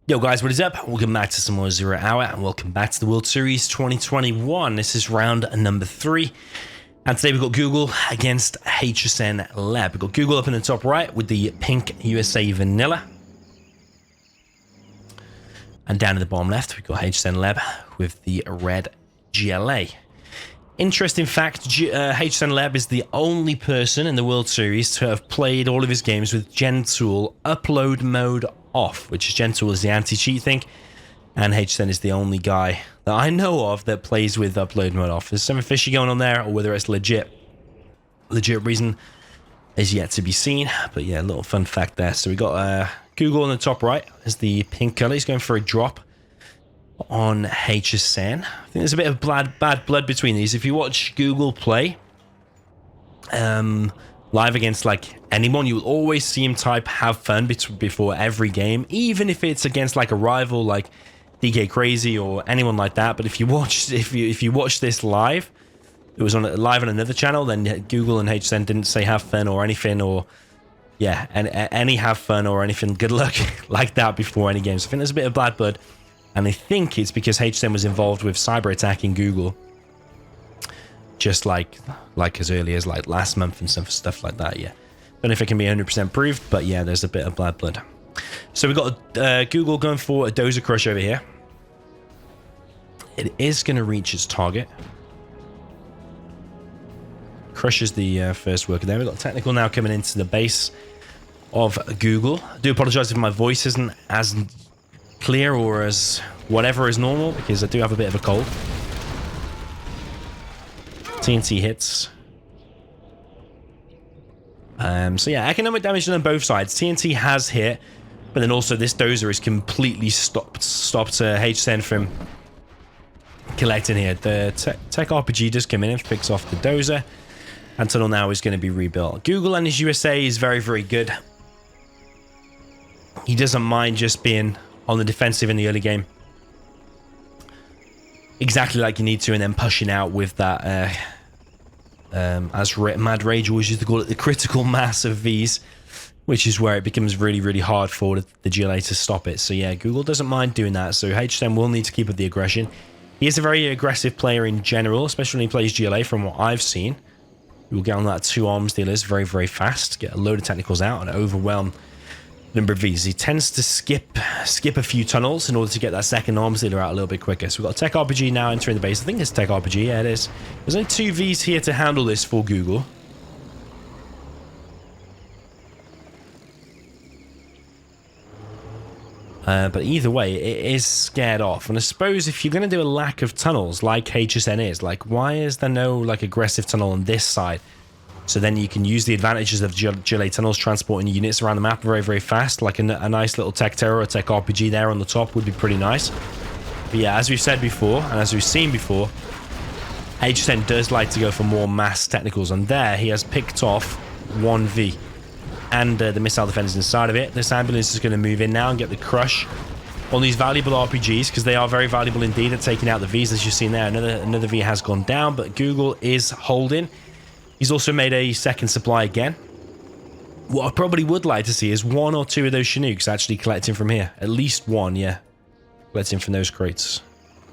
Yo guys, what is up? Welcome back to some more Zero Hour and welcome back to the World Series 2021. This is round number 3. And today we've got Google against Hsn Leb. We've got Google up in the top right with the pink USA Vanilla. And down in the bottom left, we've got Hsn Leb with the red GLA. Interesting fact, Hsn Leb is the only person in the World Series to have played all of his games with Gentool upload mode off, which is Gentool is the anti-cheat thing, and Hsn is the only guy that I know of that plays with upload mode off. There's something fishy going on there, or whether it's legit reason is yet to be seen. But yeah, a little fun fact there. So we got Google on the top right as the pink color. He's going for a drop on Hsn. I think there's a bit of bad blood between these. If you watch Google play live against like anyone, you will always see him type "have fun" before every game, even if it's against like a rival like DK Crazy or anyone like that. But if you watch this live, it was live on another channel, then Google and Hsn didn't say "have fun" or anything, or yeah, any "have fun" or anything good luck like that before any games. I think there's a bit of bad blood, and I think it's because Hsn was involved with cyber attacking Google just like as early as like last month and stuff like that. Yeah, don't know if it can be 100% proved, but yeah, there's a bit of bad blood. So we got Google going for a Dozer Crush over here. It is going to reach its target. Crushes the first worker there. We've got technical now coming into the base of Google. I do apologize if my voice isn't as clear or as whatever is normal, because I do have a bit of a cold. CnC hits. So yeah, economic damage on both sides. CnC has hit, but then also this Dozer is completely stopped Hsn from collecting here. The Tech RPG does come in and picks off the Dozer, and Tunnel now is going to be rebuilt. Google and his USA is very, very good. He doesn't mind just being on the defensive in the early game, exactly like you need to, and then pushing out with that as Mad Rage always used to call it, the critical mass of Vs, which is where it becomes really, really hard for the GLA to stop it. So yeah, Google doesn't mind doing that, so Hsn will need to keep up the aggression. He is a very aggressive player in general, especially when he plays GLA from what I've seen. He will get on that 2 arms dealers very, very fast, get a load of technicals out, and overwhelm number of Vs. He tends to skip a few tunnels in order to get that second arms dealer out a little bit quicker. So we've got Tech RPG now entering the base. I think it's Tech RPG. Yeah, it is. There's only 2 Vs here to handle this for Google. But either way, it is scared off. And I suppose if you're going to do a lack of tunnels like Hsn is, like, why is there no like aggressive tunnel on this side? So then you can use the advantages of GLA tunnels transporting units around the map very, very fast. Like a nice little Tech Terror or Tech RPG there on the top would be pretty nice. But yeah, as we've said before, and as we've seen before, Hsn does like to go for more mass technicals. And there, he has picked off 1V. And the missile defenders inside of it. This ambulance is going to move in now and get the crush on these valuable RPGs, because they are very valuable indeed at taking out the Vs, as you've seen there. Another V has gone down, but Google is holding. He's also made a second supply again. What I probably would like to see is 1 or 2 of those Chinooks actually collecting from here. At least 1, yeah. Collecting from those crates.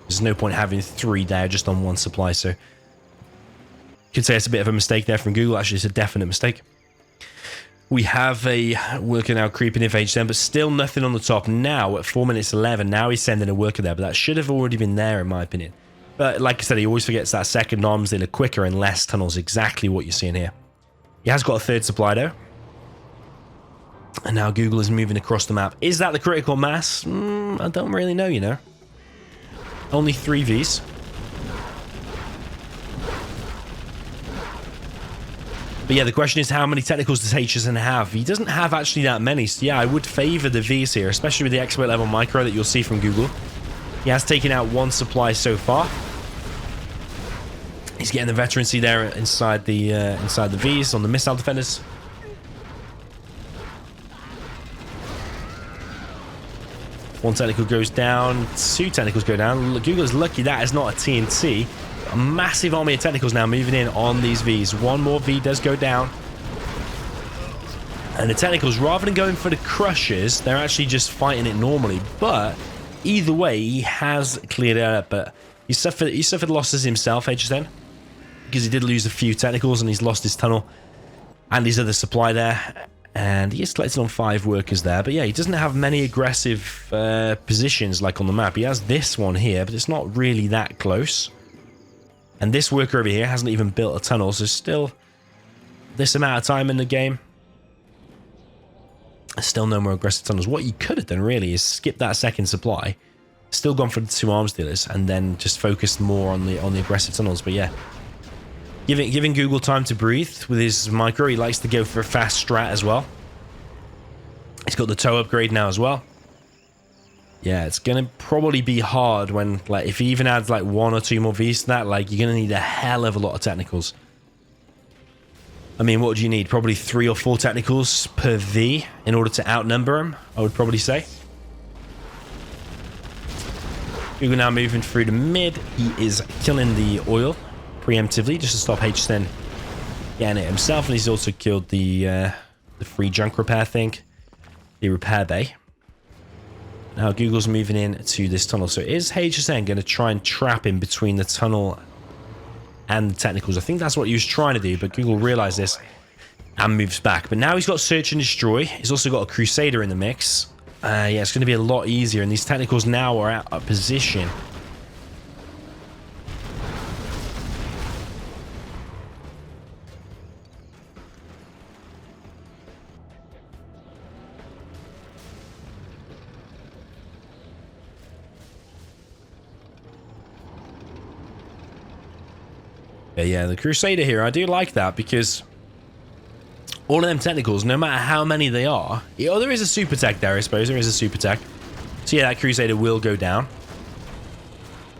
There's no point having 3 there just on 1 supply, so you could say it's a bit of a mistake there from Google. Actually, it's a definite mistake. We have a worker now creeping in for Hsn, but still nothing on the top now at 4 minutes 11. Now he's sending a worker there, but that should have already been there in my opinion. But like I said, he always forgets that second arms dealer quicker and less tunnels. Exactly what you're seeing here. He has got a 3rd supply though. And now Google is moving across the map. Is that the critical mass? I don't really know, you know. Only 3 Vs. But yeah, the question is, how many technicals does Hsn have? He doesn't have actually that many. So yeah, I would favor the Vs here, especially with the expert level micro that you'll see from Google. He has taken out 1 supply so far. He's getting the veterancy there inside the Vs on the missile defenders. One technical goes down, 2 technicals go down. Google's lucky that is not a TNT. A massive army of technicals now moving in on these Vs. 1 more V does go down. And the technicals, rather than going for the crushers, they're actually just fighting it normally. But either way, he has cleared it up. But he suffered losses himself, Hsn, because he did lose a few technicals and he's lost his tunnel and his other supply there. And he is collected on 5 workers there. But yeah, he doesn't have many aggressive positions like on the map. He has this one here, but it's not really that close. And this worker over here hasn't even built a tunnel, so still this amount of time in the game. Still no more aggressive tunnels. What you could have done really is skip that second supply, still gone for the 2 arms dealers, and then just focused more on the aggressive tunnels. But yeah, giving Google time to breathe with his micro. He likes to go for a fast strat as well. He's got the tow upgrade now as well. Yeah, it's gonna probably be hard when, like, if he even adds like 1 or 2 more Vs to that, like, you're gonna need a hell of a lot of technicals. I mean, what would you need? Probably 3 or 4 technicals per V in order to outnumber him, I would probably say. Google now moving through the mid. He is killing the oil preemptively just to stop Hsn getting it himself. And he's also killed the free junk repair thing, the repair bay. Now Google's moving in to this tunnel. So is Hsn going to try and trap him between the tunnel and the technicals? I think that's what he was trying to do, but Google realized this and moves back. But now he's got search and destroy. He's also got a crusader in the mix. Yeah, it's going to be a lot easier, and these technicals now are out of position. Yeah, the Crusader here, I do like that because all of them technicals, no matter how many they are... Oh, there is a super tech there, I suppose. There is a super tech. So yeah, that Crusader will go down.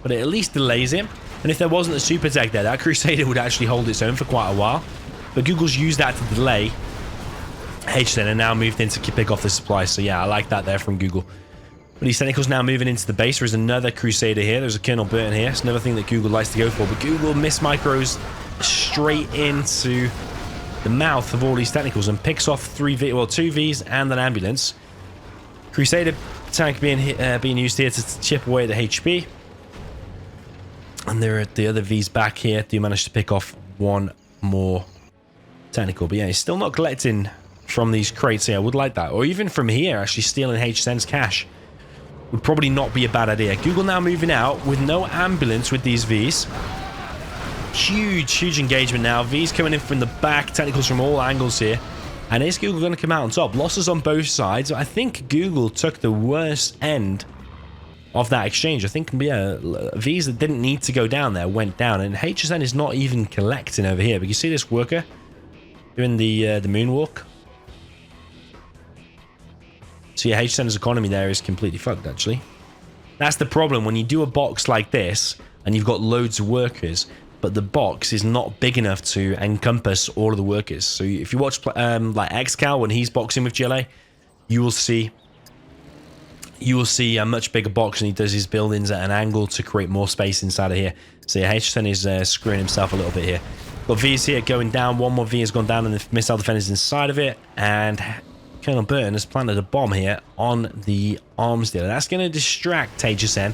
But it at least delays him. And if there wasn't a super tech there, that Crusader would actually hold its own for quite a while. But Google's used that to delay Hsn and now moved in to pick off the supply. So yeah, I like that there from Google. But these technicals now moving into the base. There's another Crusader here. There's a Colonel Burton here. It's another thing that Google likes to go for. But Google miss micros straight into the mouth of all these technicals and picks off 2 Vs and an ambulance. Crusader tank being used here to chip away at the HP. And there are the other Vs back here. Do manage to pick off 1 more technical. But yeah, he's still not collecting from these crates here. I would like that. Or even from here, actually stealing Hsn's cash would probably not be a bad idea. Google now moving out with no ambulance with these Vs. Huge engagement now. V's coming in from the back. Technicals from all angles here. And is Google going to come out on top? Losses on both sides. I think Google took the worst end of that exchange. I think, yeah, V's that didn't need to go down there went down. And Hsn is not even collecting over here. But you see this worker doing the moonwalk? So yeah, Hsn's economy there is completely fucked, actually. That's the problem when you do a box like this and you've got loads of workers, but the box is not big enough to encompass all of the workers. So if you watch like XCal when he's boxing with GLA, you will see a much bigger box, and he does his buildings at an angle to create more space inside of here. So yeah, Hsn is screwing himself a little bit here. Got V's here going down. 1 more V has gone down, and the missile defender's inside of it, and Colonel Burton has planted a bomb here on the arms dealer. That's going to distract Hsn.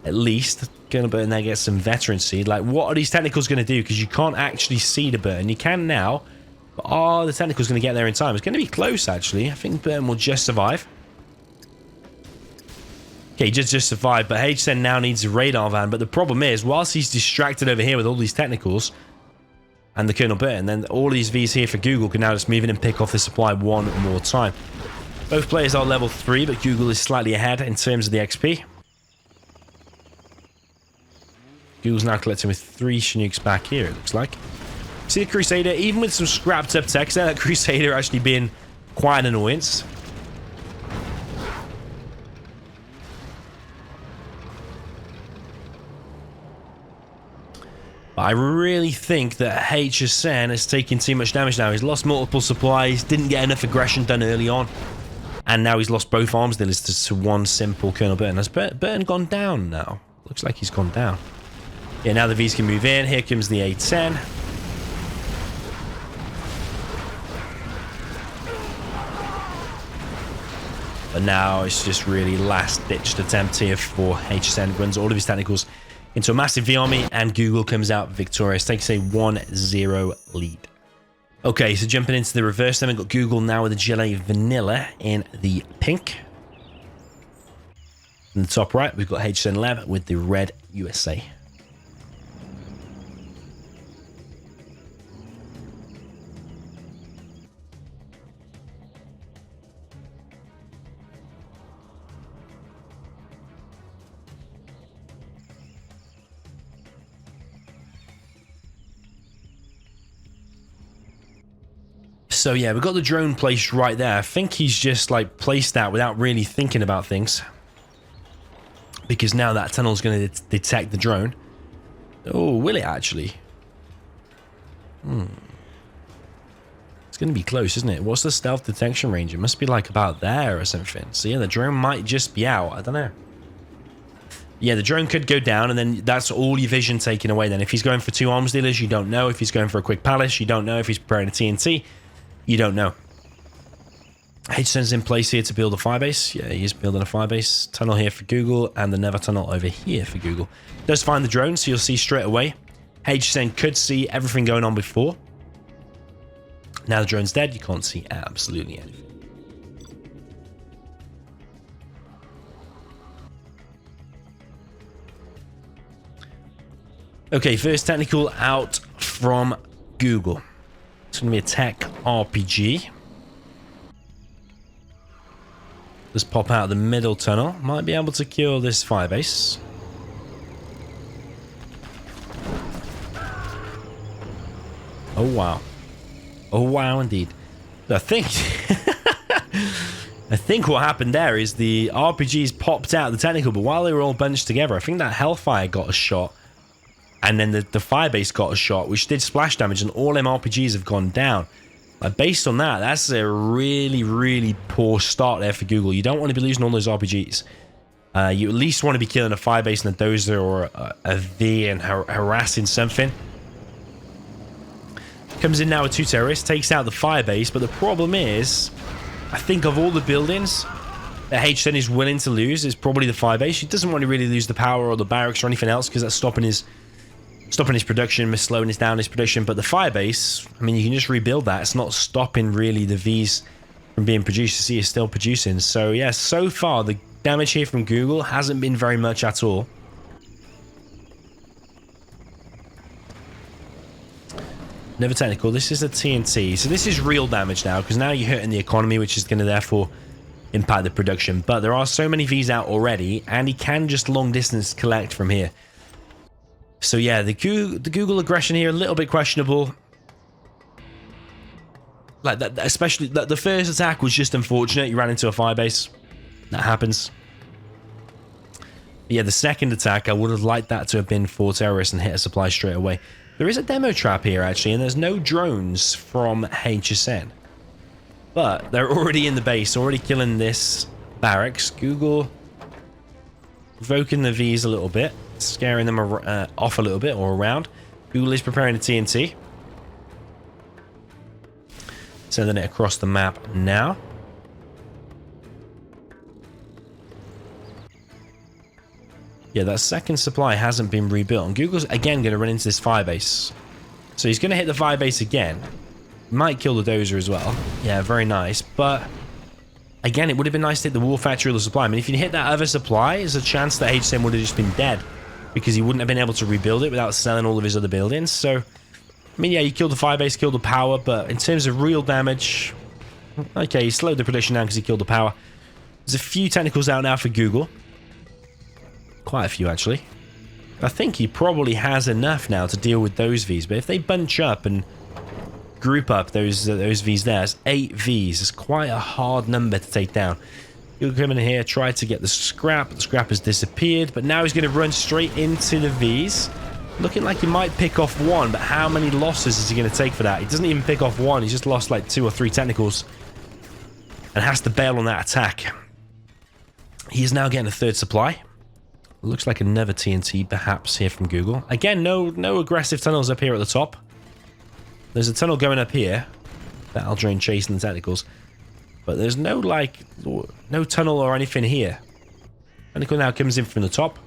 At least Colonel Burton there gets some veterancy. Like, what are these technicals going to do? Because you can't actually see the Burton. You can now. But are the technicals going to get there in time? It's going to be close, actually. I think Burton will just survive. Okay, just survived. But Hsn now needs a radar van. But the problem is, whilst he's distracted over here with all these technicals and the Colonel Burton, then all these Vs here for Google can now just move in and pick off the supply 1 more time. Both players are level 3, but Google is slightly ahead in terms of the XP. Google's now collecting with 3 Chinooks back here, it looks like. See the Crusader, even with some scrapped up text there, that Crusader actually being quite an annoyance. I really think that Hsn is taking too much damage now. He's lost multiple supplies, didn't get enough aggression done early on, and now he's lost both arms dealers to 1 simple Colonel Burton. Has Burton gone down now? Looks like he's gone down. Yeah, now the Vs can move in. Here comes the A10. But now it's just really last-ditched attempt here for Hsn. Runs all of his technicals into a massive V army, and Google comes out victorious. Takes a 1-0 lead. Okay, so jumping into the reverse, then we've got Google now with the Gelée Vanilla in the pink. In the top right, we've got Hsn Leb with the red USA. So yeah, we've got the drone placed right there. I think he's just like placed that without really thinking about things, because now that tunnel's going to detect the drone. Oh, will it actually? It's going to be close, isn't it? What's the stealth detection range? It must be like about there or something. So yeah, the drone might just be out. I don't know. Yeah, the drone could go down, and then that's all your vision taken away. Then if he's going for 2 arms dealers, you don't know. If he's going for a quick palace, you don't know. If he's preparing a TNT, you don't know. Hsn's in place here to build a firebase. Yeah, he's building a firebase. Tunnel here for Google, and the Nether tunnel over here for Google. Does find the drone, so you'll see straight away. Hsn could see everything going on before. Now the drone's dead, you can't see absolutely anything. Okay, first technical out from Google. It's going to be a tech RPG. Just pop out the middle tunnel. Might be able to kill this firebase. Oh, wow. Oh, wow, indeed. I think... I think what happened there is the RPGs popped out the technical, but while they were all bunched together, I think that Hellfire got a shot. And then the firebase got a shot, which did splash damage, and all them RPGs have gone down. Based on that, that's a really, really poor start there for Google. You don't want to be losing all those RPGs. You at least want to be killing a firebase and a dozer or a V and harassing something. Comes in now with 2 terrorists, takes out the firebase, but the problem is, I think of all the buildings that Hsn is willing to lose, is probably the firebase. He doesn't want to really lose the power or the barracks or anything else, because that's stopping his production, slowing down his production. But the firebase, I mean, you can just rebuild that. It's not stopping really the Vs from being produced. You see, it's still producing. So yeah, so far the damage here from Google hasn't been very much at all. Never technical. This is a TNT. So this is real damage now, because now you're hurting the economy, which is going to therefore impact the production. But there are so many Vs out already, and he can just long distance collect from here. So yeah, the Google aggression here a little bit questionable. Like that, especially the first attack was just unfortunate. You ran into a firebase. That happens. But yeah, the second attack, I would have liked that to have been 4 terrorists and hit a supply straight away. There is a demo trap here actually, and there's no drones from Hsn. But they're already in the base, already killing this barracks. Google provoking the Vs a little bit, scaring them off a little bit or around. Google is preparing a TNT. Sending it across the map now. Yeah, that second supply hasn't been rebuilt. And Google's again going to run into this firebase. So he's going to hit the firebase again. Might kill the dozer as well. Yeah, very nice. But again, it would have been nice to hit the wall factory or the supply. I mean, if you hit that other supply, there's a chance that Hsn would have just been dead, because he wouldn't have been able to rebuild it without selling all of his other buildings. So, I mean, yeah, you killed the firebase, killed the power, but in terms of real damage, okay, he slowed the production down because he killed the power. There's a few technicals out now for Google. Quite a few, actually. I think he probably has enough now to deal with those Vs, but if they bunch up and group up those Vs there, it's 8 Vs. It's quite a hard number to take down. He'll come in here, try to get the scrap. The scrap has disappeared, but now he's going to run straight into the Vs. Looking like he might pick off one, but how many losses is he going to take for that? He doesn't even pick off one. He's just lost like 2 or 3 technicals and has to bail on that attack. He is now getting a 3rd supply. Looks like another TNT perhaps here from Google. Again, no aggressive tunnels up here at the top. There's a tunnel going up here. Battle drone chasing the technicals. But there's no, like, no tunnel or anything here. Technical now comes in from the top.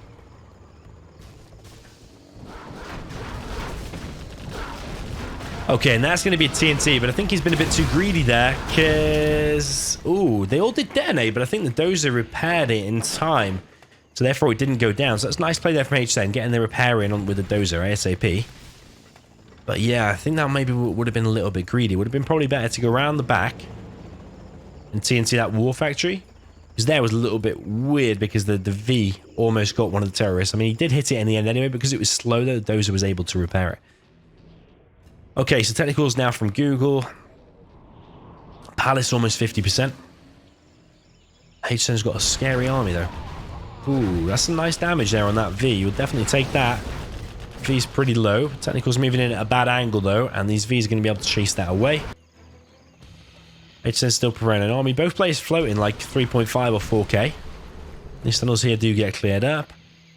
Okay, and that's going to be a TNT, but I think he's been a bit too greedy there, because... Ooh, they all did detonate, but I think the dozer repaired it in time. So therefore, it didn't go down. So that's nice play there from Hsn, getting the repair in on with the dozer, ASAP. But yeah, I think that maybe would have been a little bit greedy. Would have been probably better to go around the back and TNT that war factory. Because there was a little bit weird, because the V almost got one of the terrorists. I mean, he did hit it in the end anyway, because it was slow, though. The dozer was able to repair it. Okay, so technicals now from Google. Palace almost 50%. Hsn's got a scary army, though. Ooh, that's some nice damage there on that V. You would definitely take that. V's pretty low. Technicals moving in at a bad angle, though, and these V's are going to be able to chase that away. Hsn's still preparing an army. Both players floating like 3.5 or 4k. These tunnels here do get cleared up.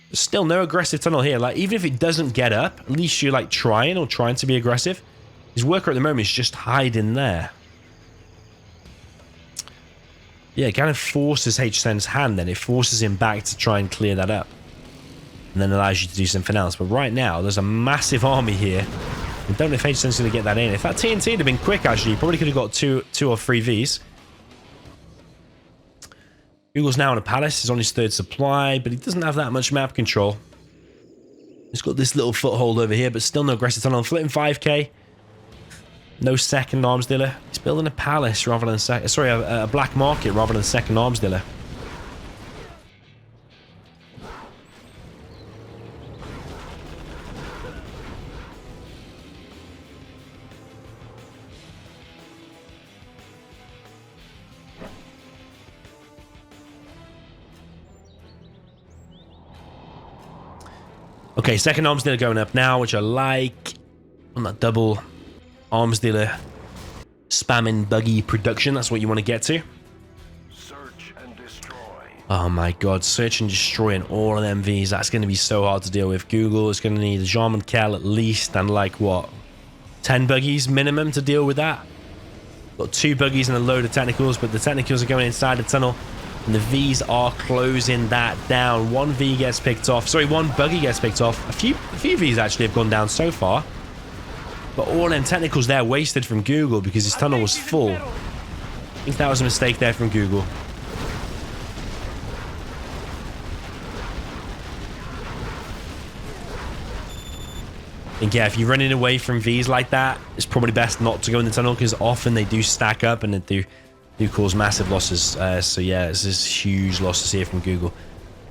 There's still no aggressive tunnel here. Like, even if it doesn't get up, at least you're like trying to be aggressive. His worker at the moment is just hiding there. Yeah, it kind of forces Hsn's hand then. It forces him back to try and clear that up. And then allows you to do something else. But right now, there's a massive army here. I don't know if Hsn's going to get that in. If that TNT had been quick, actually, he probably could have got two or three Vs. Google's now in a palace. He's on his third supply, but he doesn't have that much map control. He's got this little foothold over here, but still no aggressive tunnel. Flitting 5k. No second arms dealer. He's building a palace rather than a black market rather than second arms dealer. Okay, second arms dealer going up now, which I like. On that double arms dealer spamming buggy production, that's what you want to get to. Search and destroy. Oh my god, search and destroying all of them Vs, that's going to be so hard to deal with. Google is going to need a Jean Kel at least, and like what, 10 buggies minimum to deal with that. Got 2 buggies and a load of technicals, but the technicals are going inside the tunnel, and the Vs are closing that down. One V gets picked off, sorry, one buggy gets picked off. A few Vs actually have gone down so far. But all them technicals there wasted from Google because his tunnel was full. I think that was a mistake there from Google. I think, yeah, if you're running away from Vs like that, it's probably best not to go in the tunnel, because often they do stack up and they do cause massive losses. So yeah, this is huge losses here from Google.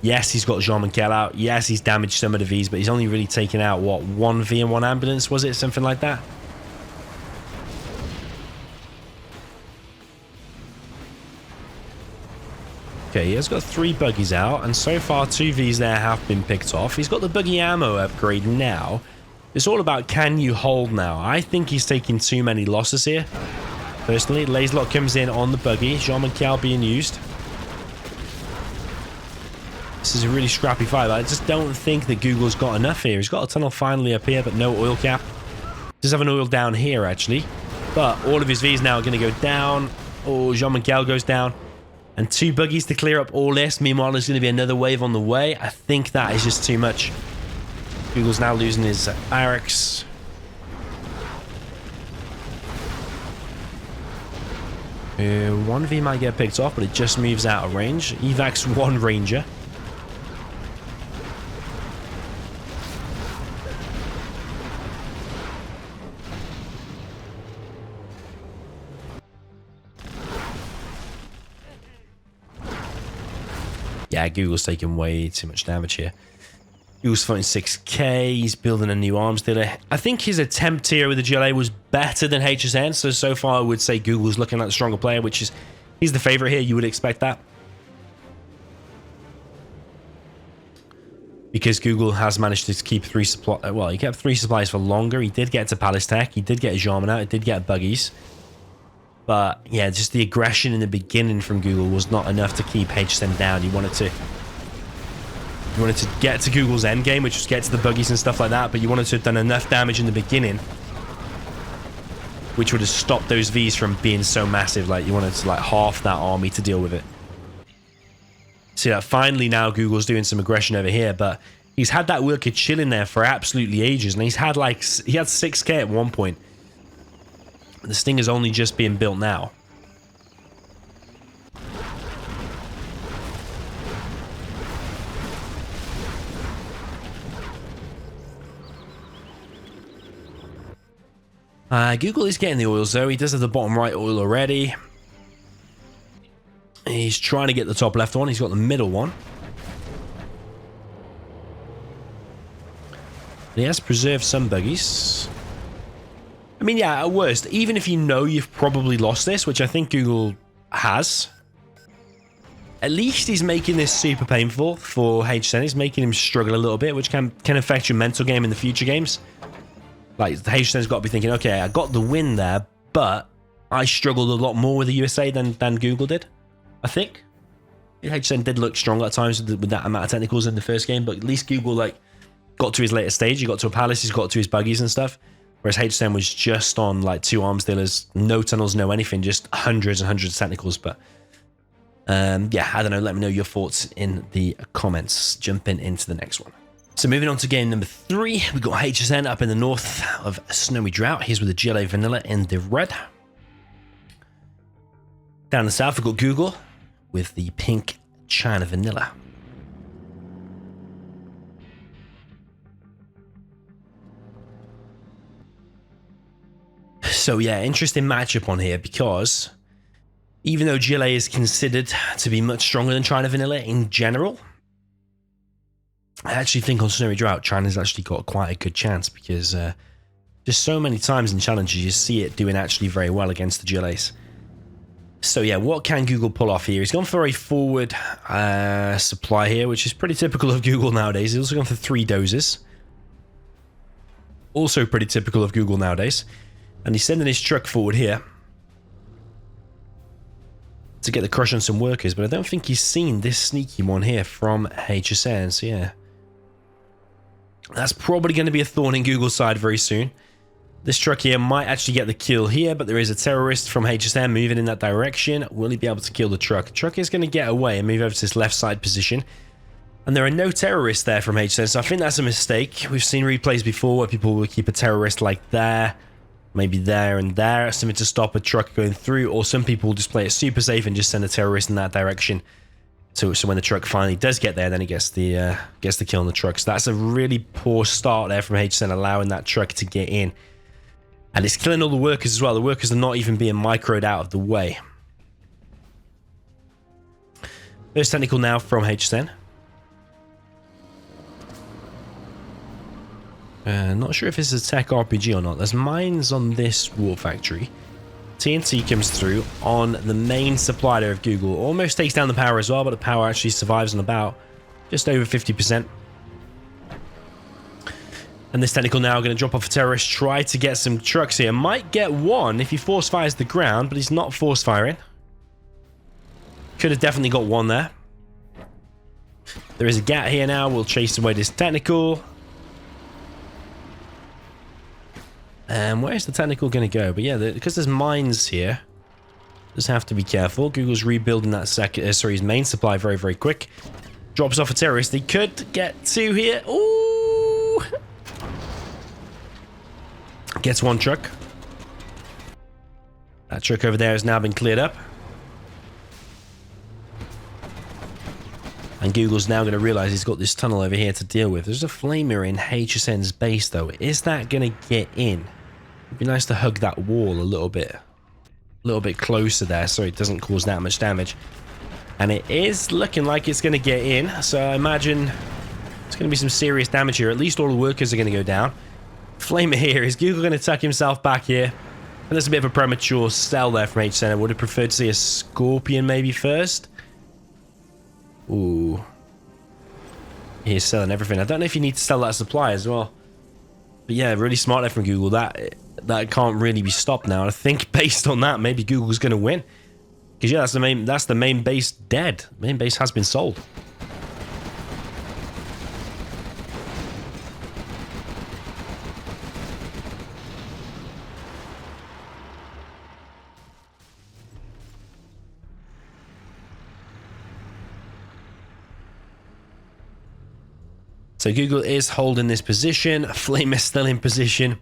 Yes, he's got Jean Kel out. Yes, he's damaged some of the Vs, but he's only really taken out, what, 1 V and 1 ambulance, was it? Something like that? Okay, he has got 3 buggies out, and so far 2 Vs there have been picked off. He's got the buggy ammo upgrade now. It's all about, can you hold now? I think he's taking too many losses here. Personally, Laserlock comes in on the buggy. Jean Kel being used. This is a really scrappy fight. I just don't think that Google's got enough here. He's got a tunnel finally up here, but no oil cap. Does have an oil down here, actually. But all of his V's now are going to go down. Oh, Jean Kel goes down. And 2 buggies to clear up all this. Meanwhile, there's going to be another wave on the way. I think that is just too much. Google's now losing his barracks. One V might get picked off, but it just moves out of range. Evacs 1 ranger. Yeah, Google's taking way too much damage here. Google's fighting 6k. He's building a new arms dealer. I think his attempt here with the GLA was better than Hsn. So far, I would say Google's looking like the stronger player, which is, he's the favorite here. You would expect that. Because Google has managed to keep 3 supply. Well, he kept 3 supplies for longer. He did get to Palace Tech. He did get a Jarman out. He did get buggies. But yeah, just the aggression in the beginning from Google was not enough to keep Hsn down. You wanted to get to Google's endgame, which was get to the buggies and stuff like that, but you wanted to have done enough damage in the beginning which would have stopped those Vs from being so massive. Like, you wanted to, like, half that army to deal with it. See that finally now Google's doing some aggression over here, but he's had that worker chilling there for absolutely ages, and he had 6k at one point. This thing is only just being built now. Google is getting the oils though. He does have the bottom right oil already. He's trying to get the top left one. He's got the middle one. He has preserved some buggies. I mean, yeah, at worst, even if you know you've probably lost this, which I think Google has, at least he's making this super painful for Hsn. He's making him struggle a little bit, which can affect your mental game in the future games. Like, Hsn's got to be thinking, okay, I got the win there, but I struggled a lot more with the USA than Google did, I think. Hsn did look stronger at times with that amount of technicals in the first game, but at least Google, like, got to his later stage. He got to a palace, he's got to his buggies and stuff. Whereas Hsn was just on, like, 2 arms dealers, no tunnels, no anything, just hundreds and hundreds of technicals. But, yeah, I don't know. Let me know your thoughts in the comments. Jumping into the next one. So moving on to game number 3, we got Hsn up in the north of Snowy Drought. He's with the GLA Vanilla in the red. Down the south, we've got Google with the pink China Vanilla. So yeah, interesting matchup on here because even though GLA is considered to be much stronger than China Vanilla in general, I actually think on Snowy Drought, China's actually got quite a good chance because just so many times in challenges you see it doing actually very well against the GLAs. So yeah, what can Google pull off here? He's gone for a forward supply here, which is pretty typical of Google nowadays. He's also gone for 3 dozers. Also pretty typical of Google nowadays. And he's sending his truck forward here to get the crush on some workers, but I don't think he's seen this sneaky one here from Hsn, so yeah. That's probably going to be a thorn in Google's side very soon. This truck here might actually get the kill here, but there is a terrorist from Hsn moving in that direction. Will he be able to kill the truck? The truck is going to get away and move over to this left side position. And there are no terrorists there from Hsn, so I think that's a mistake. We've seen replays before where people will keep a terrorist like there, maybe there and there, something to stop a truck going through, or some people will just play it super safe and just send a terrorist in that direction. So when the truck finally does get there, then he gets the kill on the truck. So that's a really poor start there from Hsn, allowing that truck to get in. And it's killing all the workers as well. The workers are not even being microed out of the way. First technical now from Hsn. Not sure if this is a tech RPG or not. There's mines on this war factory. TNT comes through on the main supply there of Google. Almost takes down the power as well, but the power actually survives on about just over 50%. And this technical now going to drop off a terrorist, try to get some trucks here. Might get one if he force fires the ground, but he's not force firing. Could have definitely got one there. There is a gat here now. We'll chase away this technical. And where's the technical going to go? But yeah, because there's mines here, just have to be careful. Google's rebuilding that his main supply very, very quick. Drops off a terrorist. He could get 2 here. Ooh! Gets 1 truck. That truck over there has now been cleared up. And Google's now going to realize he's got this tunnel over here to deal with. There's a flamer in Hsn's base, though. Is that going to get in? It'd be nice to hug that wall a little bit closer there so it doesn't cause that much damage. And it is looking like it's going to get in, so I imagine it's going to be some serious damage here. At least all the workers are going to go down. Flamer here. Is Google going to tuck himself back here? And there's a bit of a premature sell there from Hsn. I would have preferred to see a Scorpion maybe first. Ooh. He's selling everything. I don't know if you need to sell that supply as well. But yeah, really smart there from Google. That can't really be stopped now. I think based on that, maybe Google's going to win. Because yeah, that's the main base dead. The main base has been sold. So Google is holding this position. Flame is still in position.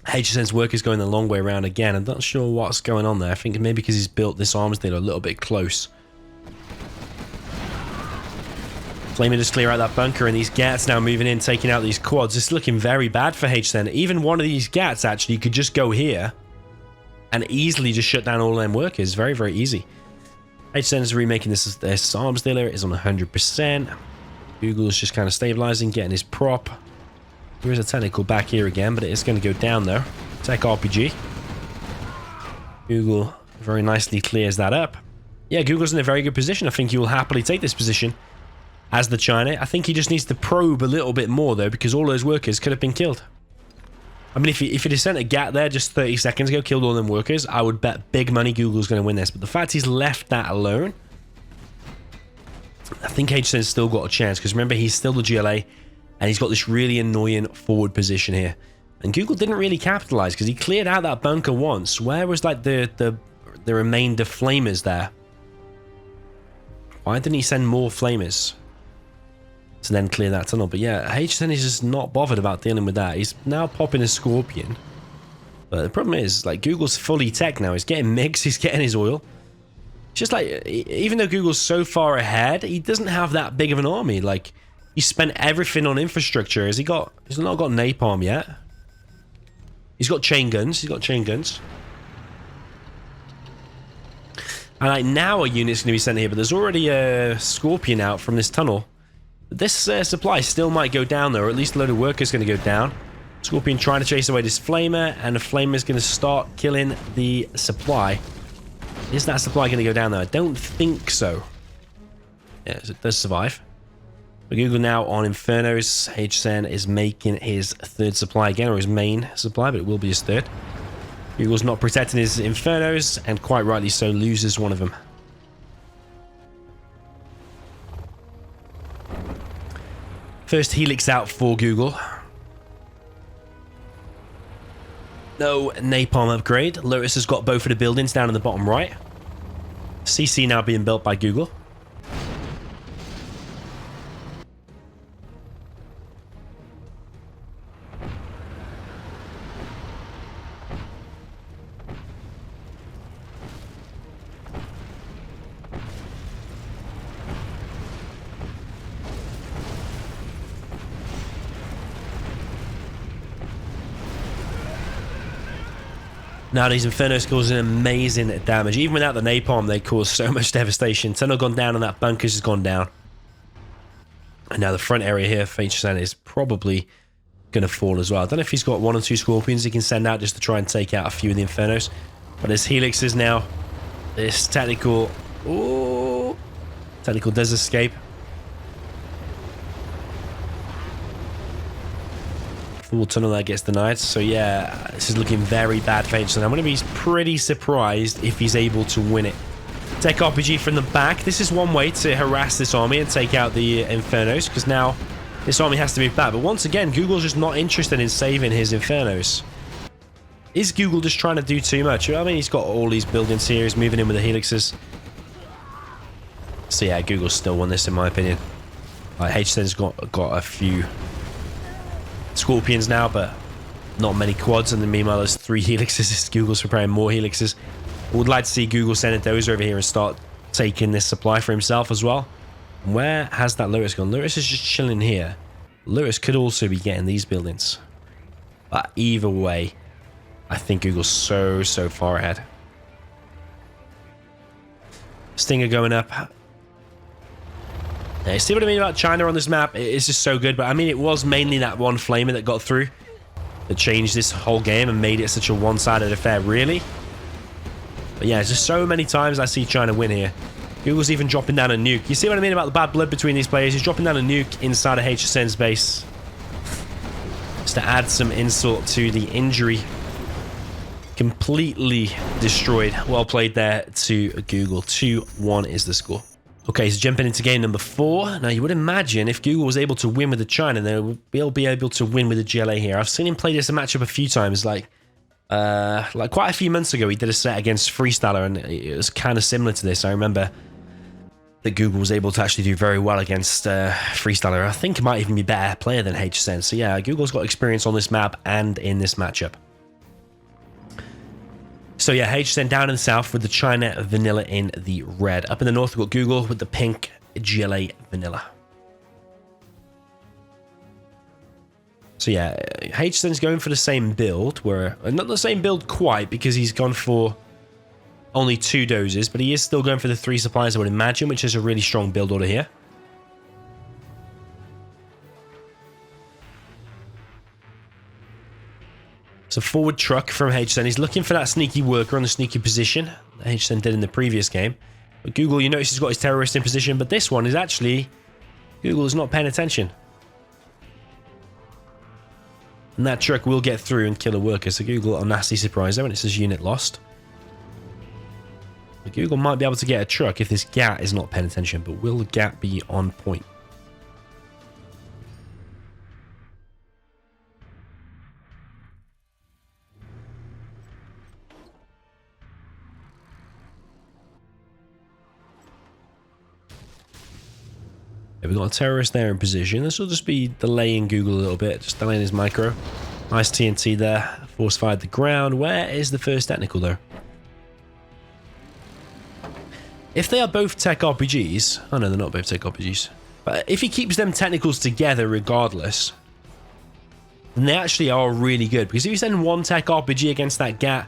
HSN's work is going the long way around again. I'm not sure what's going on there. I think maybe because he's built this arms dealer a little bit close. Flame just clear out that bunker, and these Gats now moving in, taking out these quads. It's looking very bad for HSN. Even one of these Gats actually could just go here and easily just shut down all them workers. Very, very easy. HSN is remaking this arms dealer. It is on 100%. Google's just kind of stabilizing, getting his prop. There is a technical back here again, but it is going to go down though. Tech RPG. Google very nicely clears that up. Yeah, Google's in a very good position. I think he will happily take this position as the China. I think he just needs to probe a little bit more though, because all those workers could have been killed. I mean, if he had sent a Gat there just 30 seconds ago, killed all them workers, I would bet big money Google's going to win this. But the fact he's left that alone, I think HSN's still got a chance, because remember, he's still the GLA, and he's got this really annoying forward position here. And Google didn't really capitalize, because he cleared out that bunker once. Where was like the remainder flamers there? Why didn't he send more flamers to then clear that tunnel? But yeah, HSN is just not bothered about dealing with that. He's now popping a Scorpion. But the problem is, like, Google's fully tech now. He's getting MiGs, he's getting his oil. It's just like, even though Google's so far ahead, he doesn't have that big of an army. Like, he spent everything on infrastructure. He's not got napalm yet. He's got chain guns. And like, now a unit's going to be sent here, but there's already a Scorpion out from this tunnel. This supply still might go down though, or at least a load of workers going to go down. Scorpion trying to chase away this Flamer, and the Flamer's going to start killing the supply. Is that supply going to go down though? I don't think so. Yes, it does survive. But Google now on Infernos. HSN is making his third supply again, or his main supply, but it will be his third. Google's not protecting his Infernos, and quite rightly so, loses one of them. First Helix out for Google. No napalm upgrade. Lotus has got both of the buildings down in the bottom right. CC now being built by Google. Now these Infernos causing amazing damage. Even without the napalm, they cause so much devastation. Tunnel gone down and that bunkers has gone down. And now the front area here for HSN is probably going to fall as well. I don't know if he's got one or two Scorpions he can send out just to try and take out a few of the Infernos. But there's Helixes now. This technical... Ooh, technical does escape. Full tunnel that gets denied. So yeah, this is looking very bad for HSN. I'm going to be pretty surprised if he's able to win it. Tech RPG from the back. This is one way to harass this army and take out the Infernos, because now this army has to move back. But once again, Google's just not interested in saving his Infernos. Is Google just trying to do too much? I mean, he's got all these buildings here. He's moving in with the Helixes. So yeah, Google's still won this in my opinion. Like, HSN's got a few Scorpions now, but not many quads, and then meanwhile there's 3 Helixes. Google's preparing more Helixes. I would like to see Google send a dozer over here and start taking this supply for himself as well. Where has that Lotus gone? Lotus is just chilling here. Lotus could also be getting these buildings, but either way, I think Google's so far ahead. Stinger going up. Yeah, see what I mean about China on this map? It's just so good, but I mean, it was mainly that one flamer that got through that changed this whole game and made it such a one-sided affair, really. But yeah, it's just so many times I see China win here. Google's even dropping down a nuke. You see what I mean about the bad blood between these players? He's dropping down a nuke inside of HSN's base just to add some insult to the injury. Completely destroyed. Well played there to Google. 2-1 is the score. Okay, so jumping into game number 4. Now, you would imagine if Google was able to win with the China, they'll be able to win with the GLA here. I've seen him play this matchup a few times, like quite a few months ago. He did a set against Freestyler, and it was kind of similar to this. I remember that Google was able to actually do very well against Freestyler. I think it might even be a better player than Hsn. So yeah, Google's got experience on this map and in this matchup. So yeah, Hsn down in the south with the China Vanilla in the red. Up in the north, we've got Google with the pink GLA Vanilla. So yeah, Hsn's going for the same build, where not the same build quite, because he's gone for only 2 doses, but he is still going for the 3 supplies, I would imagine, which is a really strong build order here. So forward truck from Hsn. He's looking for that sneaky worker on the sneaky position that Hsn did in the previous game. But Google, you notice he's got his terrorist in position, but this one is actually... Google is not paying attention. And that truck will get through and kill a worker, so Google a nasty surprise there when it says unit lost. But Google might be able to get a truck if this GAT is not paying attention, but will the GAT be on point? We've got a terrorist there in position. This will just be delaying Google a little bit, just delaying his micro. Nice TNT there. Force fired the ground. Where is the first technical though? If they are both tech RPGs... Oh no, they're not both tech RPGs. But if he keeps them technicals together regardless, then they actually are really good. Because if you send one tech RPG against that GAT,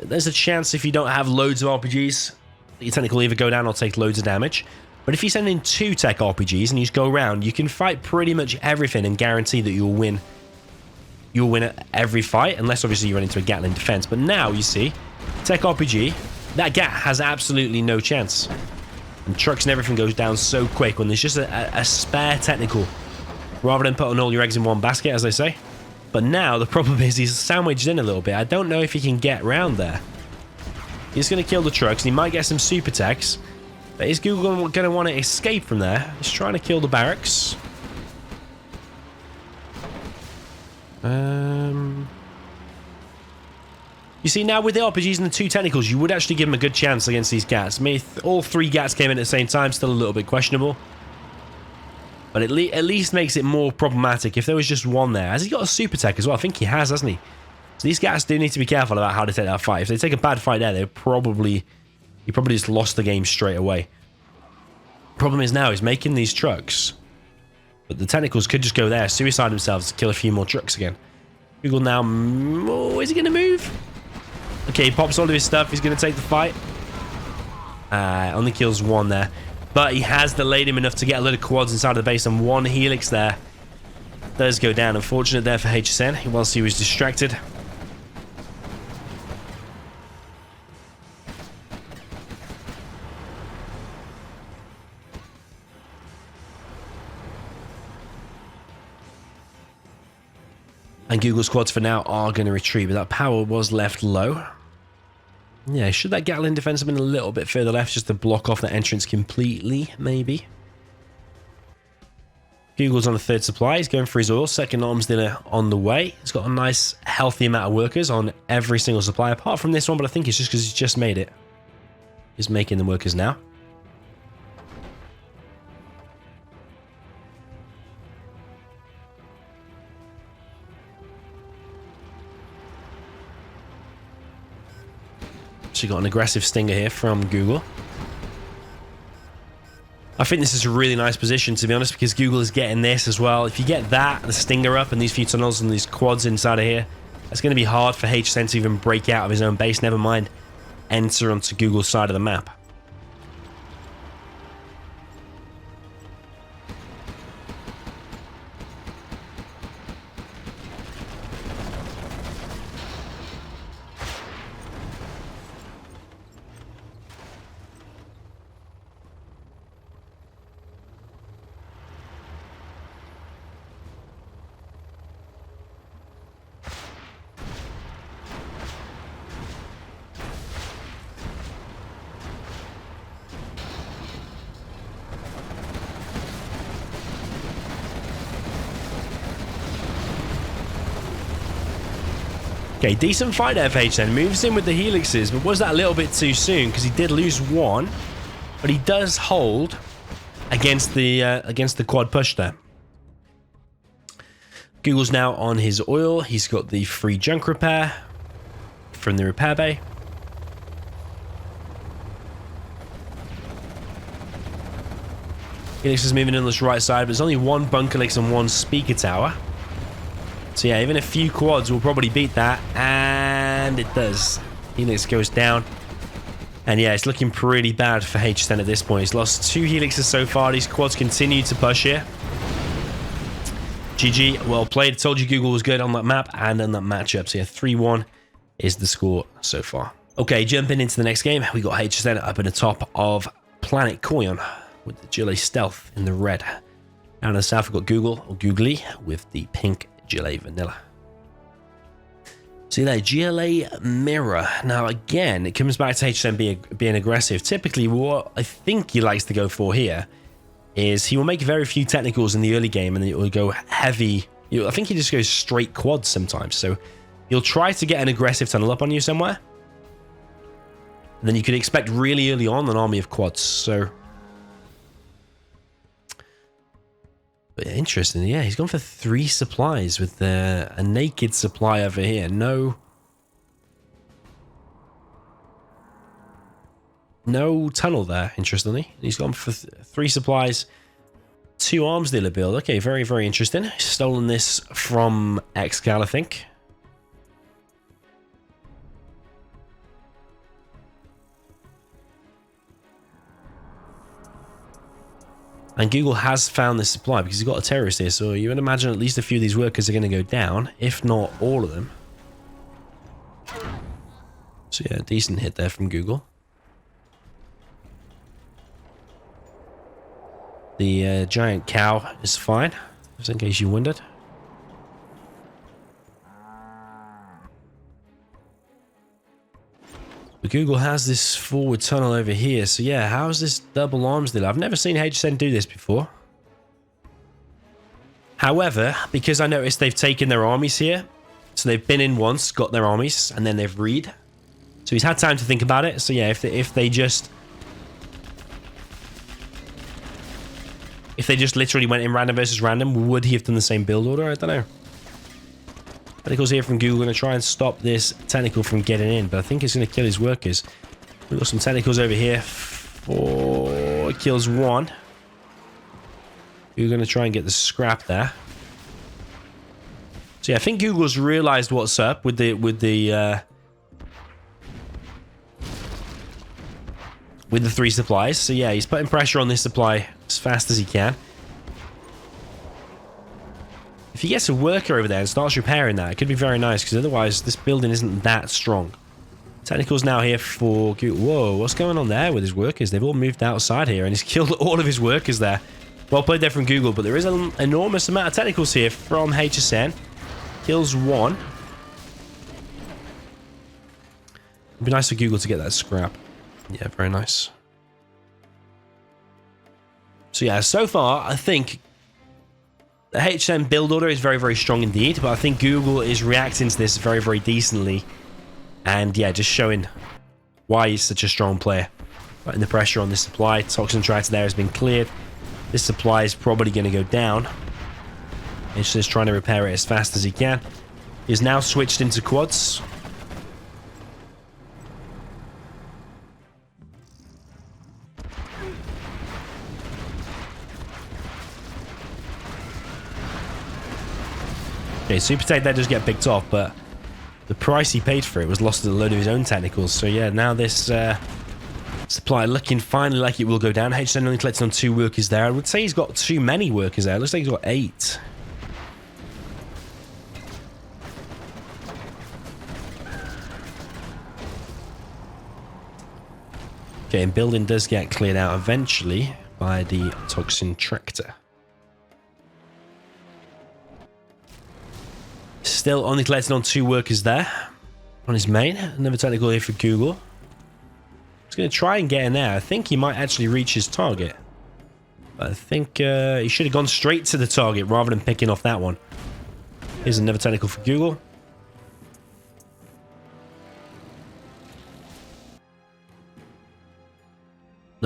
there's a chance if you don't have loads of RPGs, your technical will either go down or take loads of damage. But if you send in 2 tech RPGs and you just go around, you can fight pretty much everything and guarantee that you'll win. You'll win at every fight, unless obviously you run into a Gatling defense. But now, you see, tech RPG, that GAT has absolutely no chance. And trucks and everything goes down so quick when there's just a spare technical, rather than putting all your eggs in one basket, as they say. But now, the problem is he's sandwiched in a little bit. I don't know if he can get around there. He's going to kill the trucks, and he might get some super techs. But is Google going to want to escape from there? He's trying to kill the barracks. You see, now with the RPGs and the 2 technicals, you would actually give him a good chance against these GATs. I mean, if all 3 GATs came in at the same time, still a little bit questionable. But at least makes it more problematic if there was just one there. Has he got a super tech as well? I think he has, hasn't he? So these GATs do need to be careful about how to take that fight. If they take a bad fight there, he probably just lost the game straight away. Problem is now he's making these trucks, but the technicals could just go there, suicide themselves to kill a few more trucks again. Google now... Oh, is he going to move? Okay, he pops all of his stuff. He's going to take the fight. Only kills 1 there. But he has delayed him enough to get a lot of quads inside of the base, and 1 helix there does go down. Unfortunate there for Hsn, whilst he was distracted. And Google squads for now are going to retreat, but that power was left low. Yeah, should that Gatling defense have been a little bit further left just to block off the entrance completely, maybe? Google's on the 3rd supply. He's going for his oil. 2nd arms dealer on the way. He's got a nice, healthy amount of workers on every single supply, apart from this one, but I think it's just because he's just made it. He's making the workers now. So you got an aggressive stinger here from Google. I think this is a really nice position, to be honest, because Google is getting this as well. If you get that, the stinger up, and these few tunnels and these quads inside of here, it's going to be hard for Hsn to even break out of his own base, never mind enter onto Google's side of the map. Okay, decent fight there for Hsn. Moves in with the helixes, but was that a little bit too soon? Because he did lose 1, but he does hold against the quad push there. Google's now on his oil. He's got the free junk repair from the repair bay. Helix is moving in this right side, but there's only one bunker Helix and one speaker tower. So yeah, even a few quads will probably beat that, and it does. Helix goes down. And yeah, it's looking pretty bad for Hsn at this point. He's lost 2 helixes so far. These quads continue to push here. GG, well played. Told you Google was good on that map and on that matchup. So yeah, 3-1 is the score so far. Okay, jumping into the next game. We got Hsn up in the top of Planet Koyon with the Gillet Stealth in the red. Down in the south, we've got Google, or Googly, with the pink Gillet Vanilla. See there, GLA Mirror. Now again, it comes back to Hsn being aggressive. Typically, what I think he likes to go for here is he will make very few technicals in the early game, and then it will go heavy. I think he just goes straight quads sometimes. So he'll try to get an aggressive tunnel up on you somewhere. And then you could expect really early on an army of quads. So, but interesting. Yeah, he's gone for 3 supplies with a naked supply over here. No tunnel there, interestingly. He's gone for 3 supplies, 2 arms dealer build. Okay, very, very interesting. He's stolen this from Xcal, I think. And Google has found this supply because he's got a terrorist here. So you would imagine at least a few of these workers are going to go down, if not all of them. So yeah, decent hit there from Google. The giant cow is fine, just in case you wondered. But Google has this forward tunnel over here. So yeah, how's this double arms deal? I've never seen Hsn do this before. However, because I noticed they've taken their armies here, so they've been in once, got their armies, and then they've read. So he's had time to think about it. So yeah, if they just literally went in random versus random, would he have done the same build order? I don't know. Technicals here from Google, going to try and stop this technical from getting in, but I think it's going to kill his workers. We've got some technicals over here. 4 kills 1. We're going to try and get the scrap there. So yeah, I think Google's realized what's up with the 3 supplies. So yeah, he's putting pressure on this supply as fast as he can. If he gets a worker over there and starts repairing that, it could be very nice, because otherwise this building isn't that strong. Technicals now here for Google. Whoa, what's going on there with his workers? They've all moved outside here, and he's killed all of his workers there. Well played there from Google, but there is an enormous amount of technicals here from Hsn. Kills 1. It'd be nice for Google to get that scrap. Yeah, very nice. So yeah, so far, I think the Hsn build order is very, very strong indeed, but I think Google is reacting to this very, very decently. And yeah, just showing why he's such a strong player. Putting the pressure on this supply. Toxin tractor there has been cleared. This supply is probably going to go down. He's just trying to repair it as fast as he can. He's now switched into quads. Okay, Super Tech there does get picked off, but the price he paid for it was lost to a load of his own technicals. So yeah, now this supply looking finally like it will go down. Hsn only collected on 2 workers there. I would say he's got too many workers there. It looks like he's got 8. Okay, and building does get cleared out eventually by the Toxin tractor. Still only collected on 2 workers there on his main. Another technical here for Google. He's going to try and get in there. I think he might actually reach his target. But I think he should have gone straight to the target rather than picking off that one. Here's another technical for Google.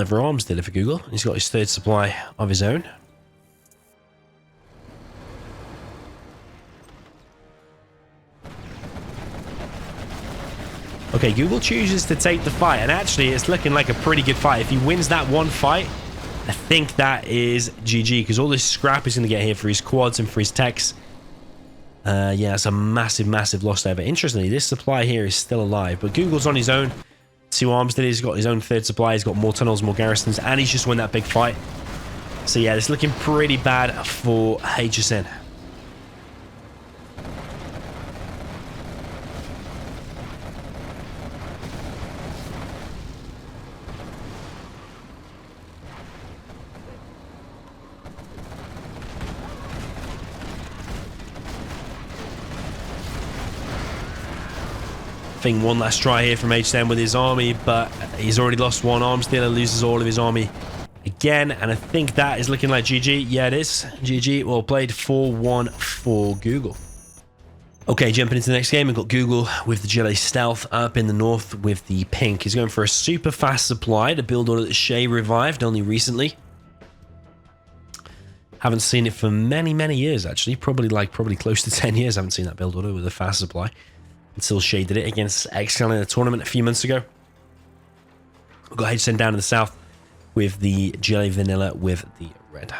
Another arms dealer for Google. He's got his third supply of his own. Okay, Google chooses to take the fight, and actually it's looking like a pretty good fight. If he wins that one fight, I think that is GG, because all this scrap is going to get here for his quads and for his techs. Yeah, it's a massive, massive loss there. But interestingly, this supply here is still alive. But Google's on his own. 2 arms dealers. He's got his own third supply. He's got more tunnels, more garrisons, and he's just won that big fight. So yeah, it's looking pretty bad for Hsn. I think one last try here from Hsn with his army, but he's already lost 1 arms dealer, loses all of his army again, and I think that is looking like GG. Yeah, it is. GG. Well played. 4-1 for Google. Okay, jumping into the next game, we've got Google with the GLA Stealth up in the north with the pink. He's going for a super fast supply, the build order that Shay revived only recently. Haven't seen it for many, many years, actually. Probably close to 10 years I haven't seen that build order with a fast supply. Until Shay did it against Excel in a tournament a few months ago. We've got Hsn down in the south with the GLA Vanilla with the red.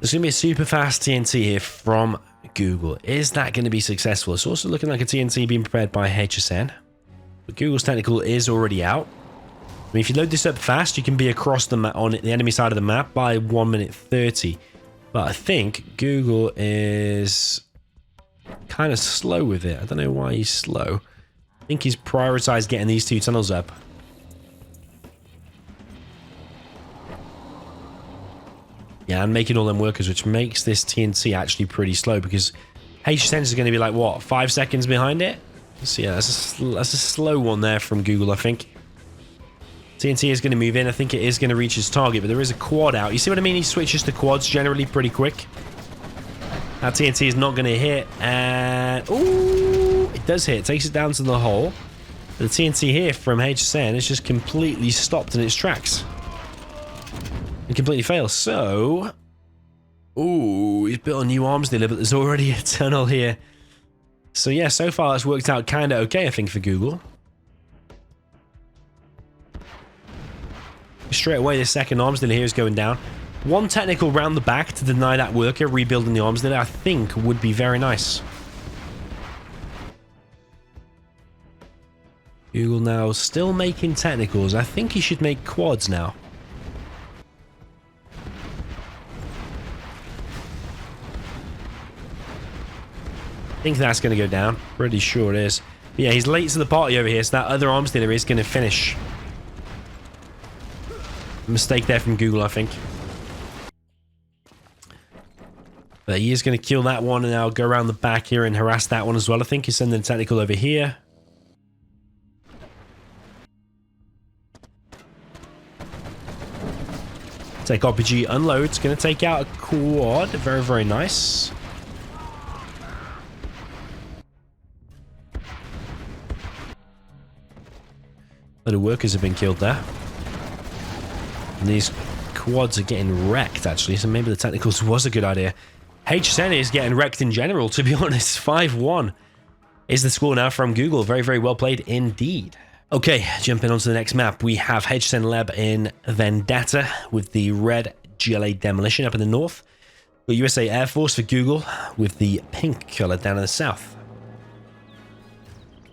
There's going to be a super fast TNT here from Google. Is that going to be successful? It's also looking like a TNT being prepared by Hsn. But Google's technical is already out. I mean, if you load this up fast, you can be across the map on the enemy side of the map by 1 minute 30. But I think Google is kind of slow with it. I don't know why he's slow. I think he's prioritized getting these 2 tunnels up. Yeah, and making all them workers, which makes this TNT actually pretty slow, because Hsn is going to be like, what, 5 seconds behind it? So yeah, that's a slow one there from Google, I think. TNT is going to move in. I think it is going to reach its target, but there is a quad out. You see what I mean? He switches to quads generally pretty quick. That TNT is not going to hit, and... ooh, it does hit. It takes it down to the hole. But the TNT here from Hsn is just completely stopped in its tracks. It completely fails. So, ooh, he's built a new arms dealer, but there's already a tunnel here. So yeah, so far it's worked out kind of okay, I think, for Google. Straight away, the second arms dealer here is going down. 1 technical round the back to deny that worker rebuilding the arms dealer, I think, would be very nice. Google now still making technicals. I think he should make quads now. I think that's going to go down. Pretty sure it is. But yeah, he's late to the party over here, so that other arms dealer is going to finish. Mistake there from Google, I think. But he is going to kill that one, and now go around the back here and harass that one as well. I think he's sending a technical over here. Take RPG, unload. It's going to take out a quad. Very, very nice. Little workers have been killed there. And these quads are getting wrecked, actually, so maybe the technicals was a good idea. Hsn is getting wrecked in general, to be honest. 5-1 is the score now from Google. Very, very well played indeed. Okay, jumping on to the next map, we have Hsn Leb in Vendetta with the red GLA Demolition up in the north. Got USA Air Force for Google with the pink color down in the south.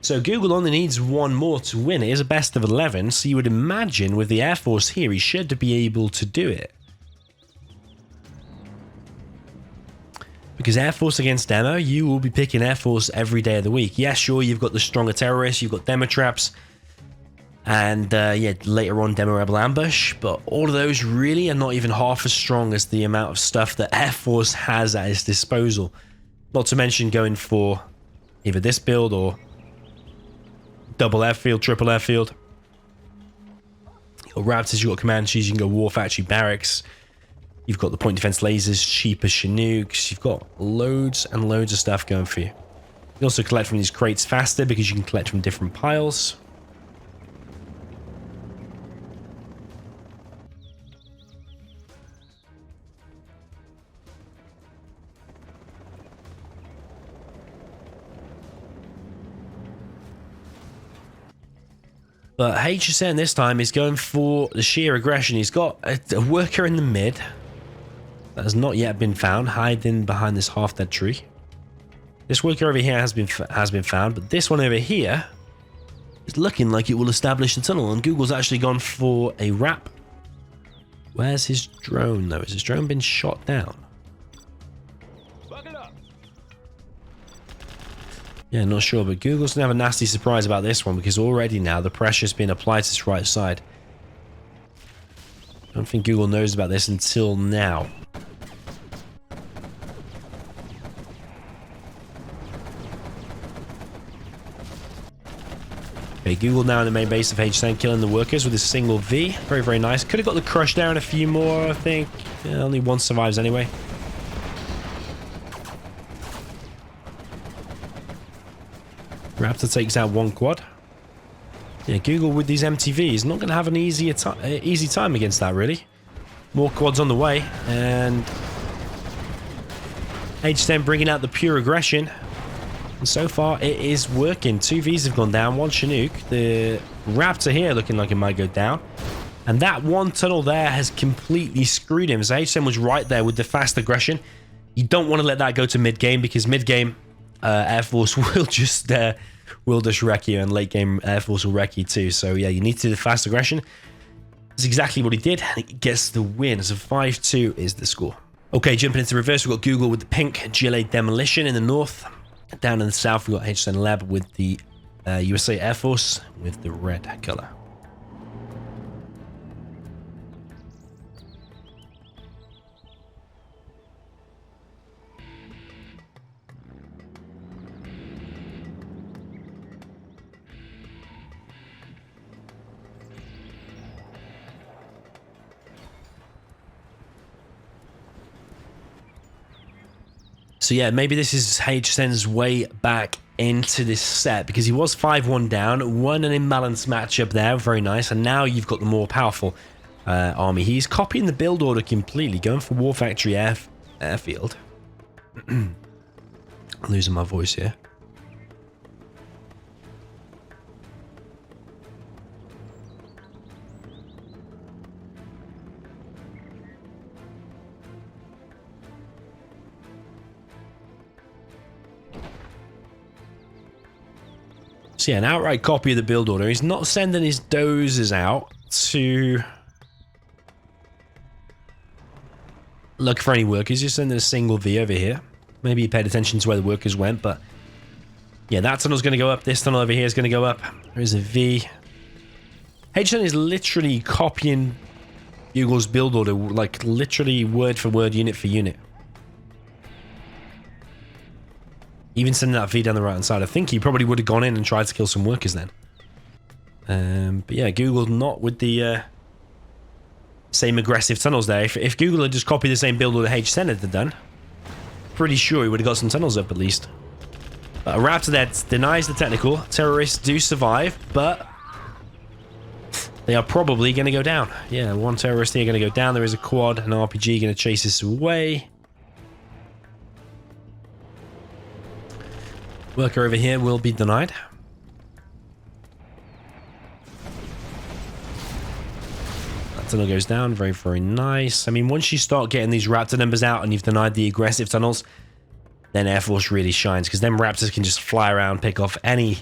So Google only needs 1 more to win. It is a best of 11, so you would imagine with the Air Force here, he should be able to do it. Because Air Force against Demo, you will be picking Air Force every day of the week. Yeah, sure, you've got the stronger terrorists, you've got demo traps, and yeah, later on Demo Rebel Ambush, but all of those really are not even half as strong as the amount of stuff that Air Force has at its disposal. Not to mention going for either this build or double airfield, triple airfield. You've got Raptors, you've got Comanches, you can go War Factory Barracks. You've got the point defense lasers, cheaper Chinooks. You've got loads and loads of stuff going for you. You also collect from these crates faster because you can collect from different piles. But Hsn this time is going for the sheer aggression. He's got a worker in the mid that has not yet been found, hiding behind this half-dead tree. This worker over here has been found, but this one over here is looking like it will establish a tunnel, and Google's actually gone for a wrap. Where's his drone, though? Has his drone been shot down? Yeah, not sure, but Google's going to have a nasty surprise about this one, because already now the pressure's been applied to this right side. I don't think Google knows about this until now. Okay, Google now in the main base of Hsn, killing the workers with a single V. Very, very nice. Could have got the crush down, a few more, I think. Yeah, only one survives anyway. Raptor takes out one quad. Yeah, Google with these MTVs is not going to have an easy time against that, really. More quads on the way, and Hsn bringing out the pure aggression. And so far, it is working. 2 Vs have gone down, 1 Chinook. The Raptor here looking like it might go down. And that one tunnel there has completely screwed him. So Hsn was right there with the fast aggression. You don't want to let that go to mid-game, because mid-game, Air Force will just wreck you, and late game Air Force will wreck you too. So yeah, you need to do the fast aggression. That's exactly what he did, and it gets the win. So 5-2 is the score. Okay, jumping into reverse, we've got Google with the pink GLA Demolition in the north. Down in the south, we've got Hsn Leb with the USA Air Force with the red color. So yeah, maybe this is Hsn's way back into this set, because he was 5-1 down, won an imbalanced matchup there, very nice, and now you've got the more powerful army. He's copying the build order completely, going for War Factory Airfield. Losing my voice here. So yeah, an outright copy of the build order. He's not sending his dozers out to look for any workers. He's sending a single V over here. Maybe he paid attention to where the workers went, but yeah, that tunnel's going to go up. This tunnel over here is going to go up. There is a V. Hsn is literally copying Google's build order, like literally word for word, unit for unit. Even sending that V down the right hand side. I think he probably would have gone in and tried to kill some workers then. But yeah, Google not with the same aggressive tunnels there. If Google had just copied the same build order Hsn had done, pretty sure he would have got some tunnels up at least. But a Raptor that denies the technical. Terrorists do survive, but they are probably going to go down. Yeah, one terrorist here going to go down. There is a quad, an RPG going to chase this away. Worker over here will be denied. That tunnel goes down. Very, very nice. I mean, once you start getting these Raptor numbers out and you've denied the aggressive tunnels, then Air Force really shines, because then Raptors can just fly around, pick off any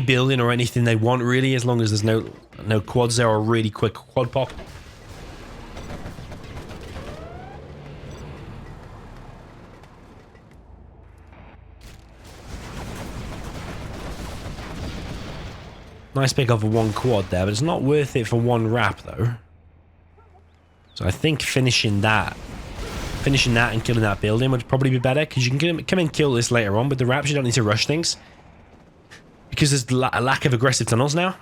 building or anything they want, really, as long as there's no quads there or a really quick quad pop. Nice pick off of one quad there, but it's not worth it for one wrap though. So I think finishing that and killing that building would probably be better, because you can come and kill this later on with the wraps. You don't need to rush things because there's a lack of aggressive tunnels now.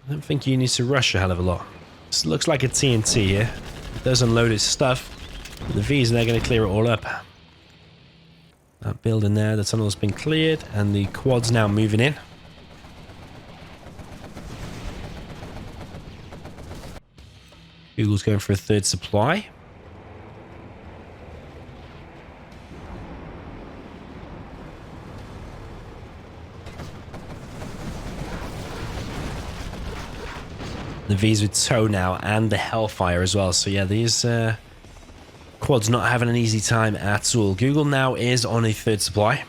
I don't think you need to rush a hell of a lot. This looks like a TNT here. It does unload its stuff. The V's, and they're going to clear it all up. That building there, the tunnel's been cleared, and the quad's now moving in. Google's going for a third supply. The V's with tow now, and the Hellfire as well. So yeah, these quad's not having an easy time at all. Google now is on a third supply.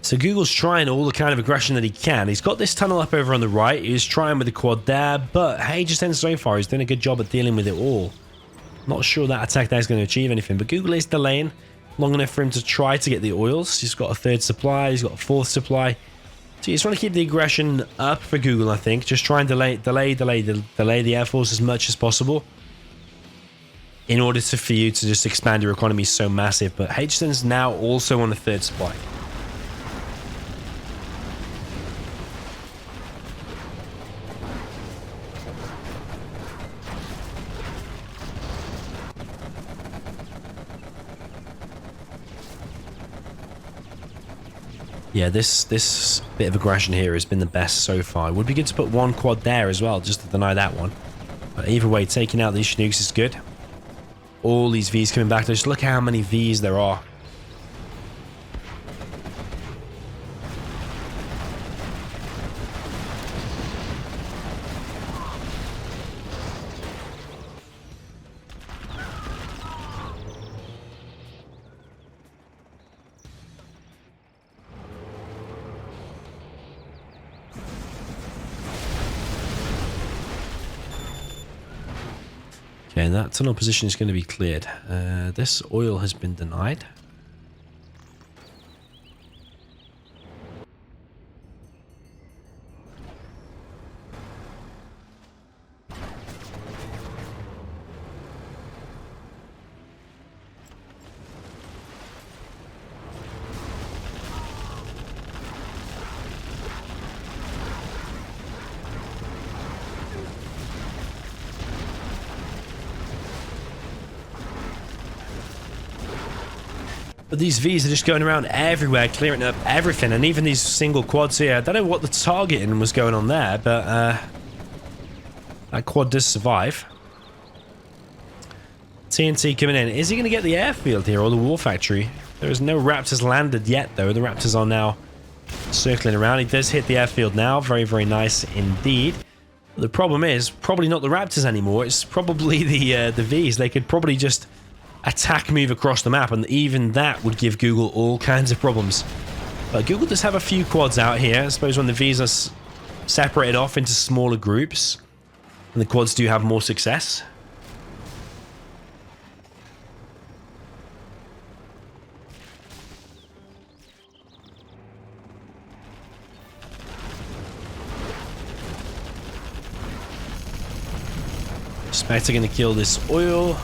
So Google's trying all the kind of aggression that he can. He's got this tunnel up over on the right. He's trying with the quad there, but Hsn so far, he's doing a good job at dealing with it all. Not sure that attack there is going to achieve anything, but Google is delaying long enough for him to try to get the oils. He's got a third supply. He's got a fourth supply. So he's trying to keep the aggression up for Google, I think. Just try and delay the Air Force as much as possible in order for you to just expand your economy so massive. But Hsn's now also on the third supply. Yeah, this bit of aggression here has been the best so far. It would be good to put one quad there as well, just to deny that one. But either way, taking out these Chnooks is good. All these Vs coming back. Just look how many Vs there are. Okay, that tunnel position is going to be cleared. This oil has been denied. But these Vs are just going around everywhere, clearing up everything, and even these single quads here. I don't know what the targeting was going on there, but that quad does survive. TNT coming in. Is he going to get the airfield here or the war factory? There is no Raptors landed yet, though. The Raptors are now circling around. He does hit the airfield now. Very, very nice indeed. But the problem is probably not the Raptors anymore. It's probably the Vs. They could probably just attack move across the map, and even that would give Google all kinds of problems. But Google does have a few quads out here. I suppose when the Vs are separated off into smaller groups, and the quads do have more success. Spectre going to kill this oil.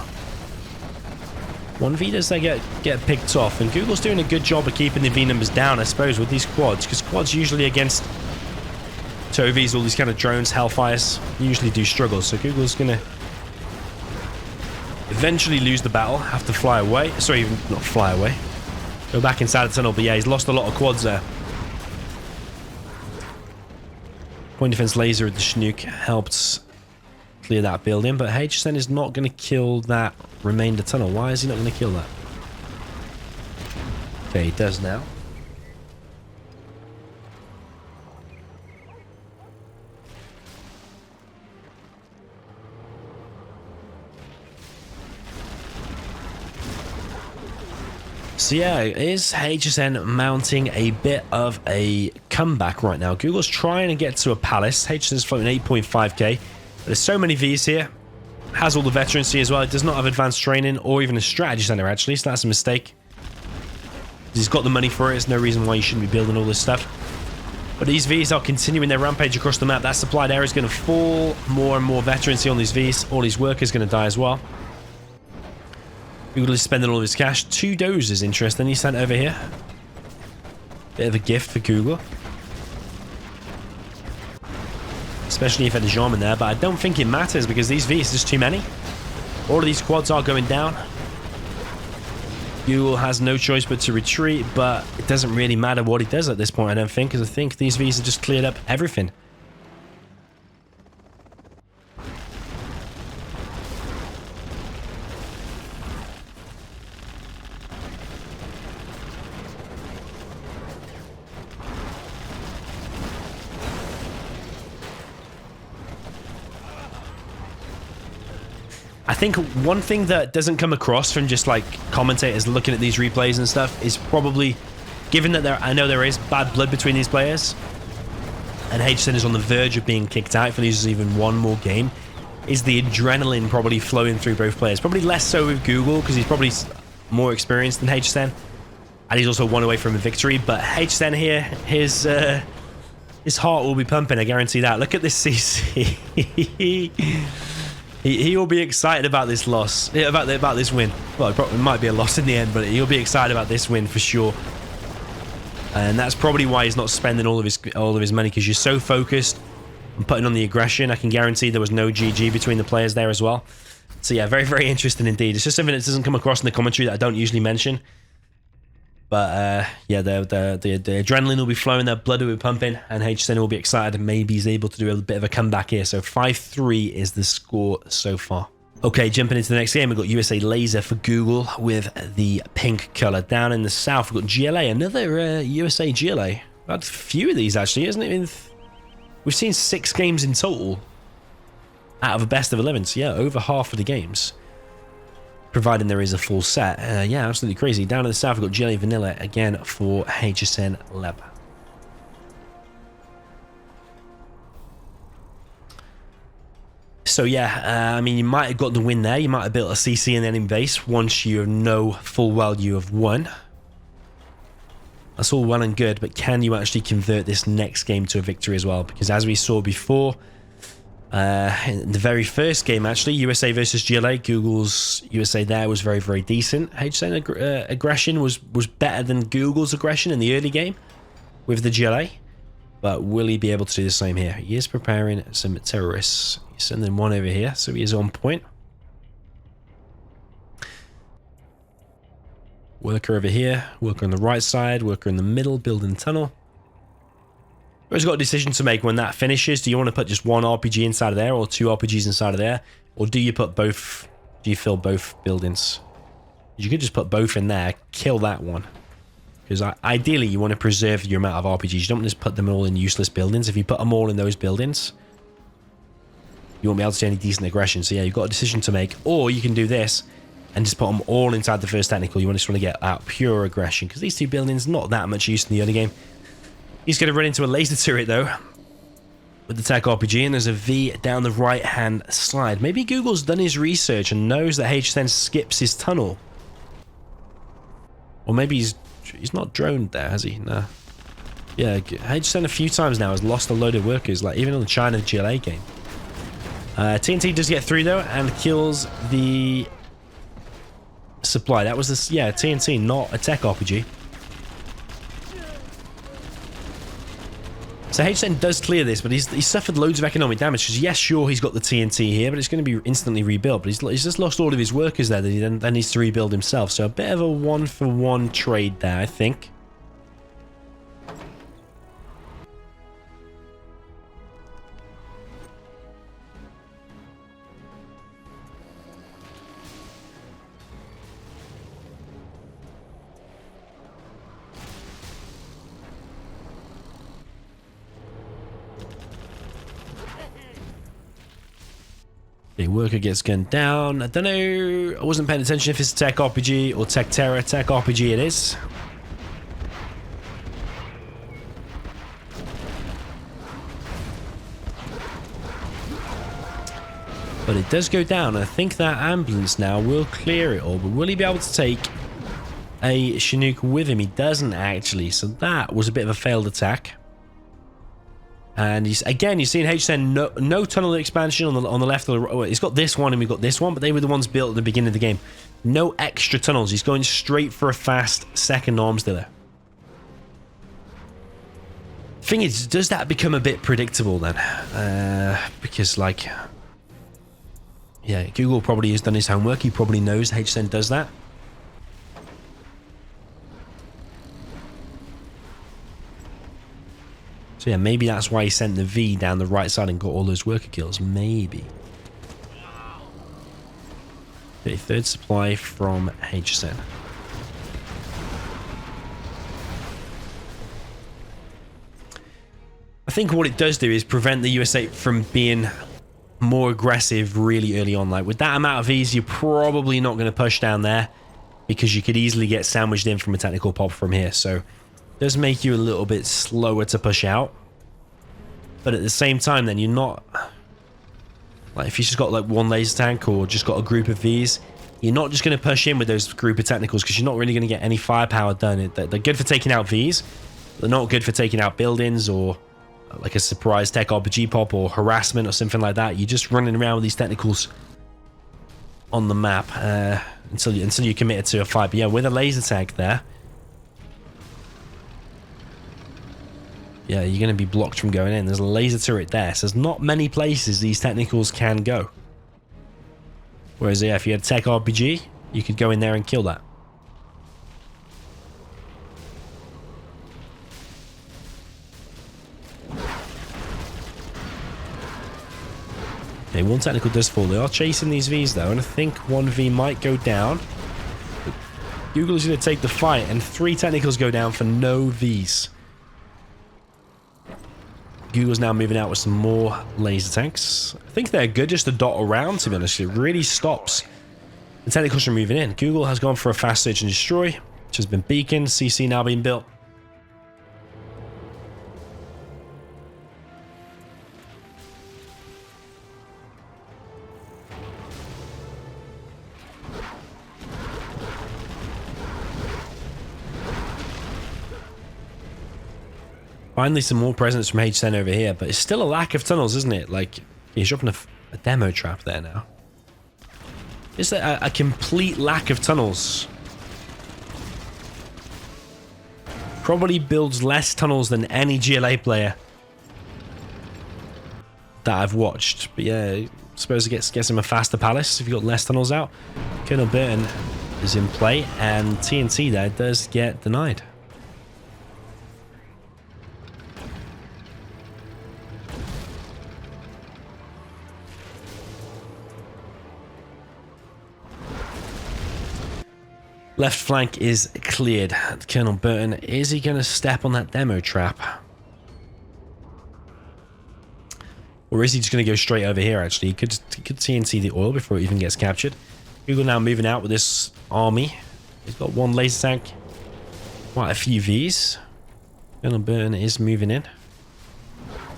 One V does they get picked off, and Google's doing a good job of keeping the V numbers down, I suppose, with these quads, because quads usually against TOVs, all these kind of drones, Hellfires, usually do struggle. So Google's gonna eventually lose the battle, have to fly away. Sorry, not fly away. Go back inside the tunnel, but yeah, he's lost a lot of quads there. Point defense laser at the Chinook helped clear that building, but Hsn is not going to kill that remainder tunnel. Why is he not going to kill that? Okay, he does now. So yeah, is Hsn mounting a bit of a comeback right now? Google's trying to get to a palace. Hsn's floating 8.5k. There's so many Vs here. Has all the veterancy as well. It does not have advanced training or even a strategy center, actually, so that's a mistake. He's got the money for it. There's no reason why you shouldn't be building all this stuff. But these Vs are continuing their rampage across the map. That supplied area is going to fall. More and more veterancy on these Vs. All these workers going to die as well. Google is spending all of his cash. 2 dozers, interesting. He sent over here. Bit of a gift for Google. Especially if there's Jean in there, but I don't think it matters because these Vs are just too many. All of these quads are going down. Google has no choice but to retreat, but it doesn't really matter what he does at this point, I don't think, because I think these Vs have just cleared up everything. I think one thing that doesn't come across from just like commentators looking at these replays and stuff is probably, given that I know there is bad blood between these players, and Hsn is on the verge of being kicked out if he loses even one more game, is the adrenaline probably flowing through both players. Probably less so with Google because he's probably more experienced than Hsn, and he's also one away from a victory. But Hsn here, his heart will be pumping. I guarantee that. Look at this CC. He will be excited about this loss, about this win. Well, it probably might be a loss in the end, but he'll be excited about this win for sure. And that's probably why he's not spending all of his money, because you're so focused on putting on the aggression. I can guarantee there was no GG between the players there as well. So yeah, very, very interesting indeed. It's just something that doesn't come across in the commentary that I don't usually mention. But yeah, the adrenaline will be flowing, their blood will be pumping, and Hsn will be excited, and maybe he's able to do a bit of a comeback here. So 5-3 is the score so far. Okay, jumping into the next game, we've got USA Laser for Google with the pink color. Down in the south, we've got GLA, another USA GLA. We've had a few of these actually, isn't it? We've seen 6 games in total out of a best of 11. So yeah, over half of the games, providing there is a full set. Yeah, absolutely crazy. Down in the south, we've got GLA Vanilla again for Hsn Leb. So yeah, I mean, you might have got the win there. You might have built a CC and then in base once you know full well you have won. That's all well and good, but can you actually convert this next game to a victory as well? Because as we saw before, in the very first game, actually, USA versus GLA, Google's USA there was very, very decent. Hsn aggression was better than Google's aggression in the early game with the GLA. But will he be able to do the same here? He is preparing some terrorists. He's sending one over here, so he is on point. Worker over here, worker on the right side, worker in the middle, building tunnel. He's got a decision to make when that finishes. Do you want to put just one RPG inside of there or 2 RPGs inside of there? Or do you put both? Do you fill both buildings? You could just put both in there, kill that one. Because ideally you want to preserve your amount of RPGs. You don't want to just put them all in useless buildings. If you put them all in those buildings, you won't be able to see any decent aggression. So yeah, you've got a decision to make. Or you can do this and just put them all inside the first technical. You just want to get out pure aggression. Because these 2 buildings, not that much use in the early game. He's going to run into a laser turret, though, with the tech RPG, and there's a V down the right-hand side. Maybe Google's done his research and knows that Hsn skips his tunnel. Or maybe he's not droned there, has he? No. Yeah, Hsn a few times now has lost a load of workers, like even on the China GLA game. TNT does get through, though, and kills the supply. That was this, yeah, TNT, not a tech RPG. So Hsn does clear this, but he's suffered loads of economic damage, because yes, sure, he's got the TNT here, but it's going to be instantly rebuilt. But he's just lost all of his workers there that he then needs to rebuild himself. So a bit of a 1-for-1 trade there, I think. Okay, worker gets gunned down. I don't know. I wasn't paying attention if it's Tech RPG or Tech Terror. Tech RPG it is. But it does go down. I think that ambulance now will clear it all. But will he be able to take a Chinook with him? He doesn't actually. So that was a bit of a failed attack. And he's, again, you're seeing Hsn no tunnel expansion on the left or the right. He's got this one and we've got this one, but they were the ones built at the beginning of the game. No extra tunnels. He's going straight for a fast second arms dealer. Thing is, does that become a bit predictable then? Because, like, yeah, Google probably has done his homework. He probably knows Hsn does that. So yeah, maybe that's why he sent the V down the right side and got all those worker kills. Maybe. Okay, third supply from Hsn. I think what it does do is prevent the USA from being more aggressive really early on. Like with that amount of Vs, you're probably not going to push down there because you could easily get sandwiched in from a technical pop from here. So does make you a little bit slower to push out, but at the same time then you're not, like if you just got like one laser tank or just got a group of Vs, you're not just going to push in with those group of technicals because you're not really going to get any firepower done. They're good for taking out Vs, they're not good for taking out buildings or like a surprise tech RPG pop or harassment or something like that. You're just running around with these technicals on the map until you're committed to a fight. But yeah, with a laser tank there, yeah, you're going to be blocked from going in. There's a laser turret there, so there's not many places these technicals can go. Whereas, yeah, if you had a tech RPG, you could go in there and kill that. Okay, one technical does fall. They are chasing these Vs, though, and I think one V might go down. But Google is going to take the fight, and 3 technicals go down for no Vs. Google's now moving out with some more laser tanks. I think they're good just to dot around, to be honest. It really stops the technicals from moving in. Google has gone for a fast search and destroy, which has been beaconed. CC now being built. Finally, some more presence from Hsn over here, but it's still a lack of tunnels, isn't it? Like, he's dropping a demo trap there now. Is there a complete lack of tunnels? Probably builds less tunnels than any GLA player that I've watched. But yeah, I suppose it gets him a faster palace if you've got less tunnels out. Colonel Burton is in play, and TNT there does get denied. Left flank is cleared. Colonel Burton, is he going to step on that demo trap? Or is he just going to go straight over here, actually? He could TNT the oil before it even gets captured. Google now moving out with this army. He's got one laser tank. Quite a few Vs. Colonel Burton is moving in.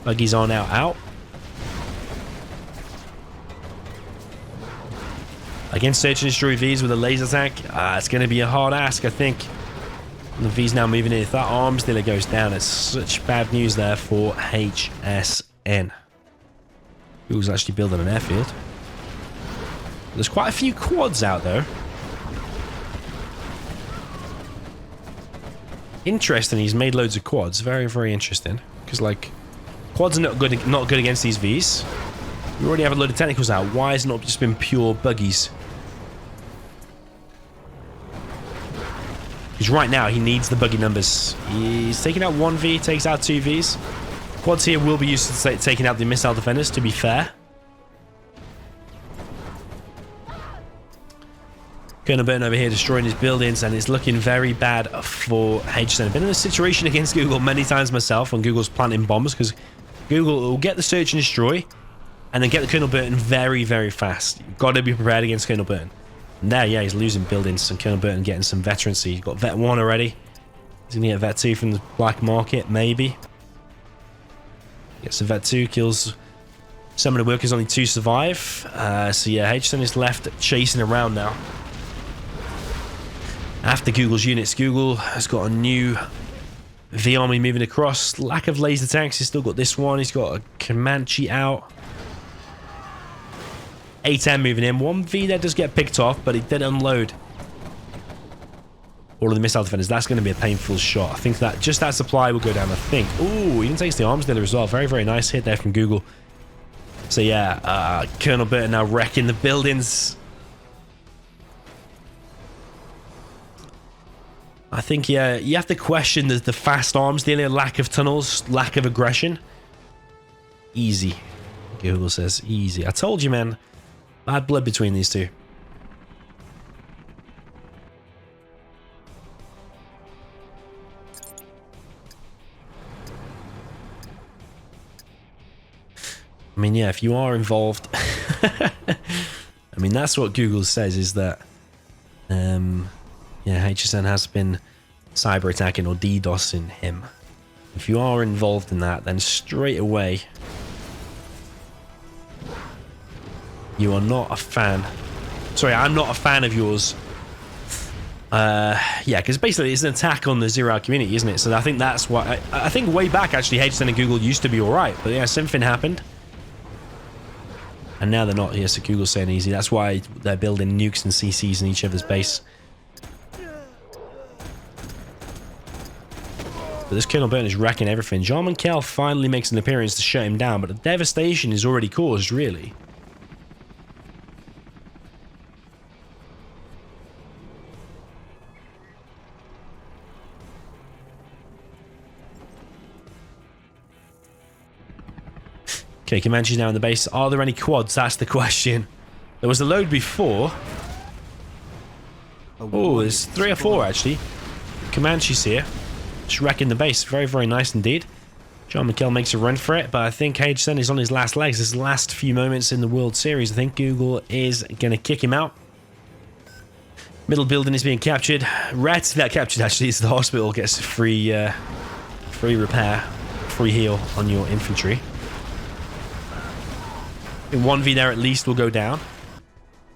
Buggies are now out. Against search and destroy Vs with a laser tank, it's going to be a hard ask, I think. And the V's now moving in. If that arms dealer goes down, it's such bad news there for Hsn. Who's actually building an airfield. There's quite a few quads out, though. Interesting, he's made loads of quads. Very, very interesting. Because, like, quads are not good against these Vs. We already have a load of technicals out. Why has it not just been pure buggies? Because right now, he needs the buggy numbers. He's taking out 1 V, takes out 2 Vs. Quads here will be used to taking out the missile defenders, to be fair. Colonel Burton over here destroying his buildings, and it's looking very bad for Hsn. I've been in a situation against Google many times myself when Google's planting bombs, because Google will get the search and destroy, and then get the Colonel Burton very, very fast. You've got to be prepared against Colonel Burton. And there, yeah, he's losing buildings, and Colonel Burton getting some veterancy. He's got Vet 1 already. He's going to get Vet 2 from the black market, maybe. Gets a Vet 2, kills some of the workers, only 2 survive. So yeah, Hsn is left chasing around now. After Google's units, Google has got a new V army moving across. Lack of laser tanks. He's still got this one. He's got a Comanche out. A10 moving in. 1V there does get picked off, but it did unload all of the missile defenders. That's going to be a painful shot. I think that just that supply will go down, I think. Ooh, even takes the arms dealer as well. Very, very nice hit there from Google. So yeah, Colonel Burton now wrecking the buildings. I think, yeah, you have to question the fast arms dealer, lack of tunnels, lack of aggression. Easy. Google says easy. I told you, man. Bad blood between these two. I mean, yeah, if you are involved... I mean, that's what Google says, is that... yeah, Hsn has been cyber attacking or DDoSing him. If you are involved in that, then straight away... you are not a fan. Sorry, I'm not a fan of yours. Yeah, because basically it's an attack on the Zero Hour community, isn't it? So I think that's why... I think way back, actually, Hsn and Google used to be alright. But yeah, something happened. And now they're not here, so Google's saying easy. That's why they're building nukes and CCs in each other's base. But this Colonel Burton is wrecking everything. Jean-Michel finally makes an appearance to shut him down, but the devastation is already caused, really. Okay, Comanche's now in the base. Are there any quads? That's the question. There was a load before. Oh, there's 3 or 4 actually. Comanche's here. Just wrecking the base. Very, very nice indeed. Jean-Michel makes a run for it, but I think Hsn is on his last legs. His last few moments in the World Series. I think Google is going to kick him out. Middle building is being captured. Rats that captured actually is the hospital. Gets free repair, free heal on your infantry. 1v there at least will go down.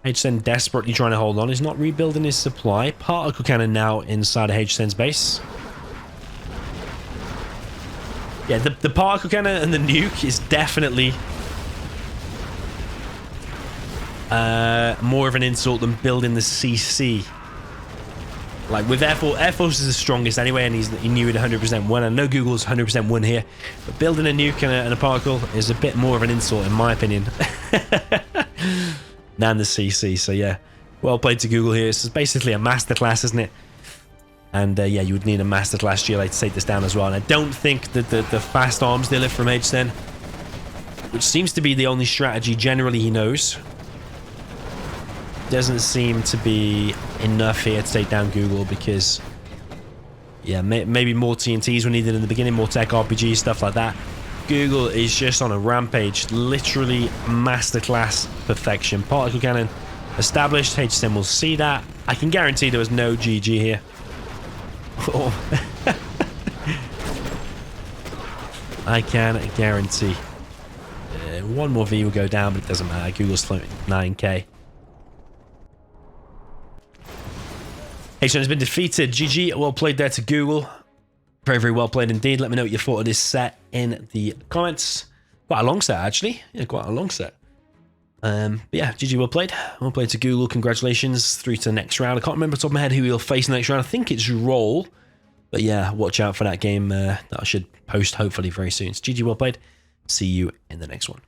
Hsn desperately trying to hold on. He's not rebuilding his supply. Particle cannon now inside of Hsn's base. Yeah, the particle cannon and the nuke is definitely more of an insult than building the CC. Like with Air Force is the strongest anyway, and he knew it 100% win. I know Google's 100% win here, but building a nuke and a particle is a bit more of an insult, in my opinion, than the CC. So yeah, well played to Google here. This is basically a masterclass, isn't it? And yeah, you would need a masterclass GLA to take this down as well. And I don't think that the fast arms dealer from Hsn, which seems to be the only strategy generally he knows, doesn't seem to be enough here to take down Google, because yeah, maybe more TNTs were needed in the beginning, more tech RPG, stuff like that. Google is just on a rampage, literally masterclass perfection. Particle cannon established. Hsn will see that. I can guarantee there was no GG here. Oh. I can guarantee. One more V will go down, but it doesn't matter. Google's floating 9k. Hsn has been defeated. GG. Well played there to Google. Very, very well played indeed. Let me know what you thought of this set in the comments. Quite a long set, actually. Yeah, quite a long set. But yeah, GG, well played. Well played to Google. Congratulations. Through to the next round. I can't remember off the top of my head who we'll face in the next round. I think it's Roll. But yeah, watch out for that game that I should post hopefully very soon. So GG, well played. See you in the next one.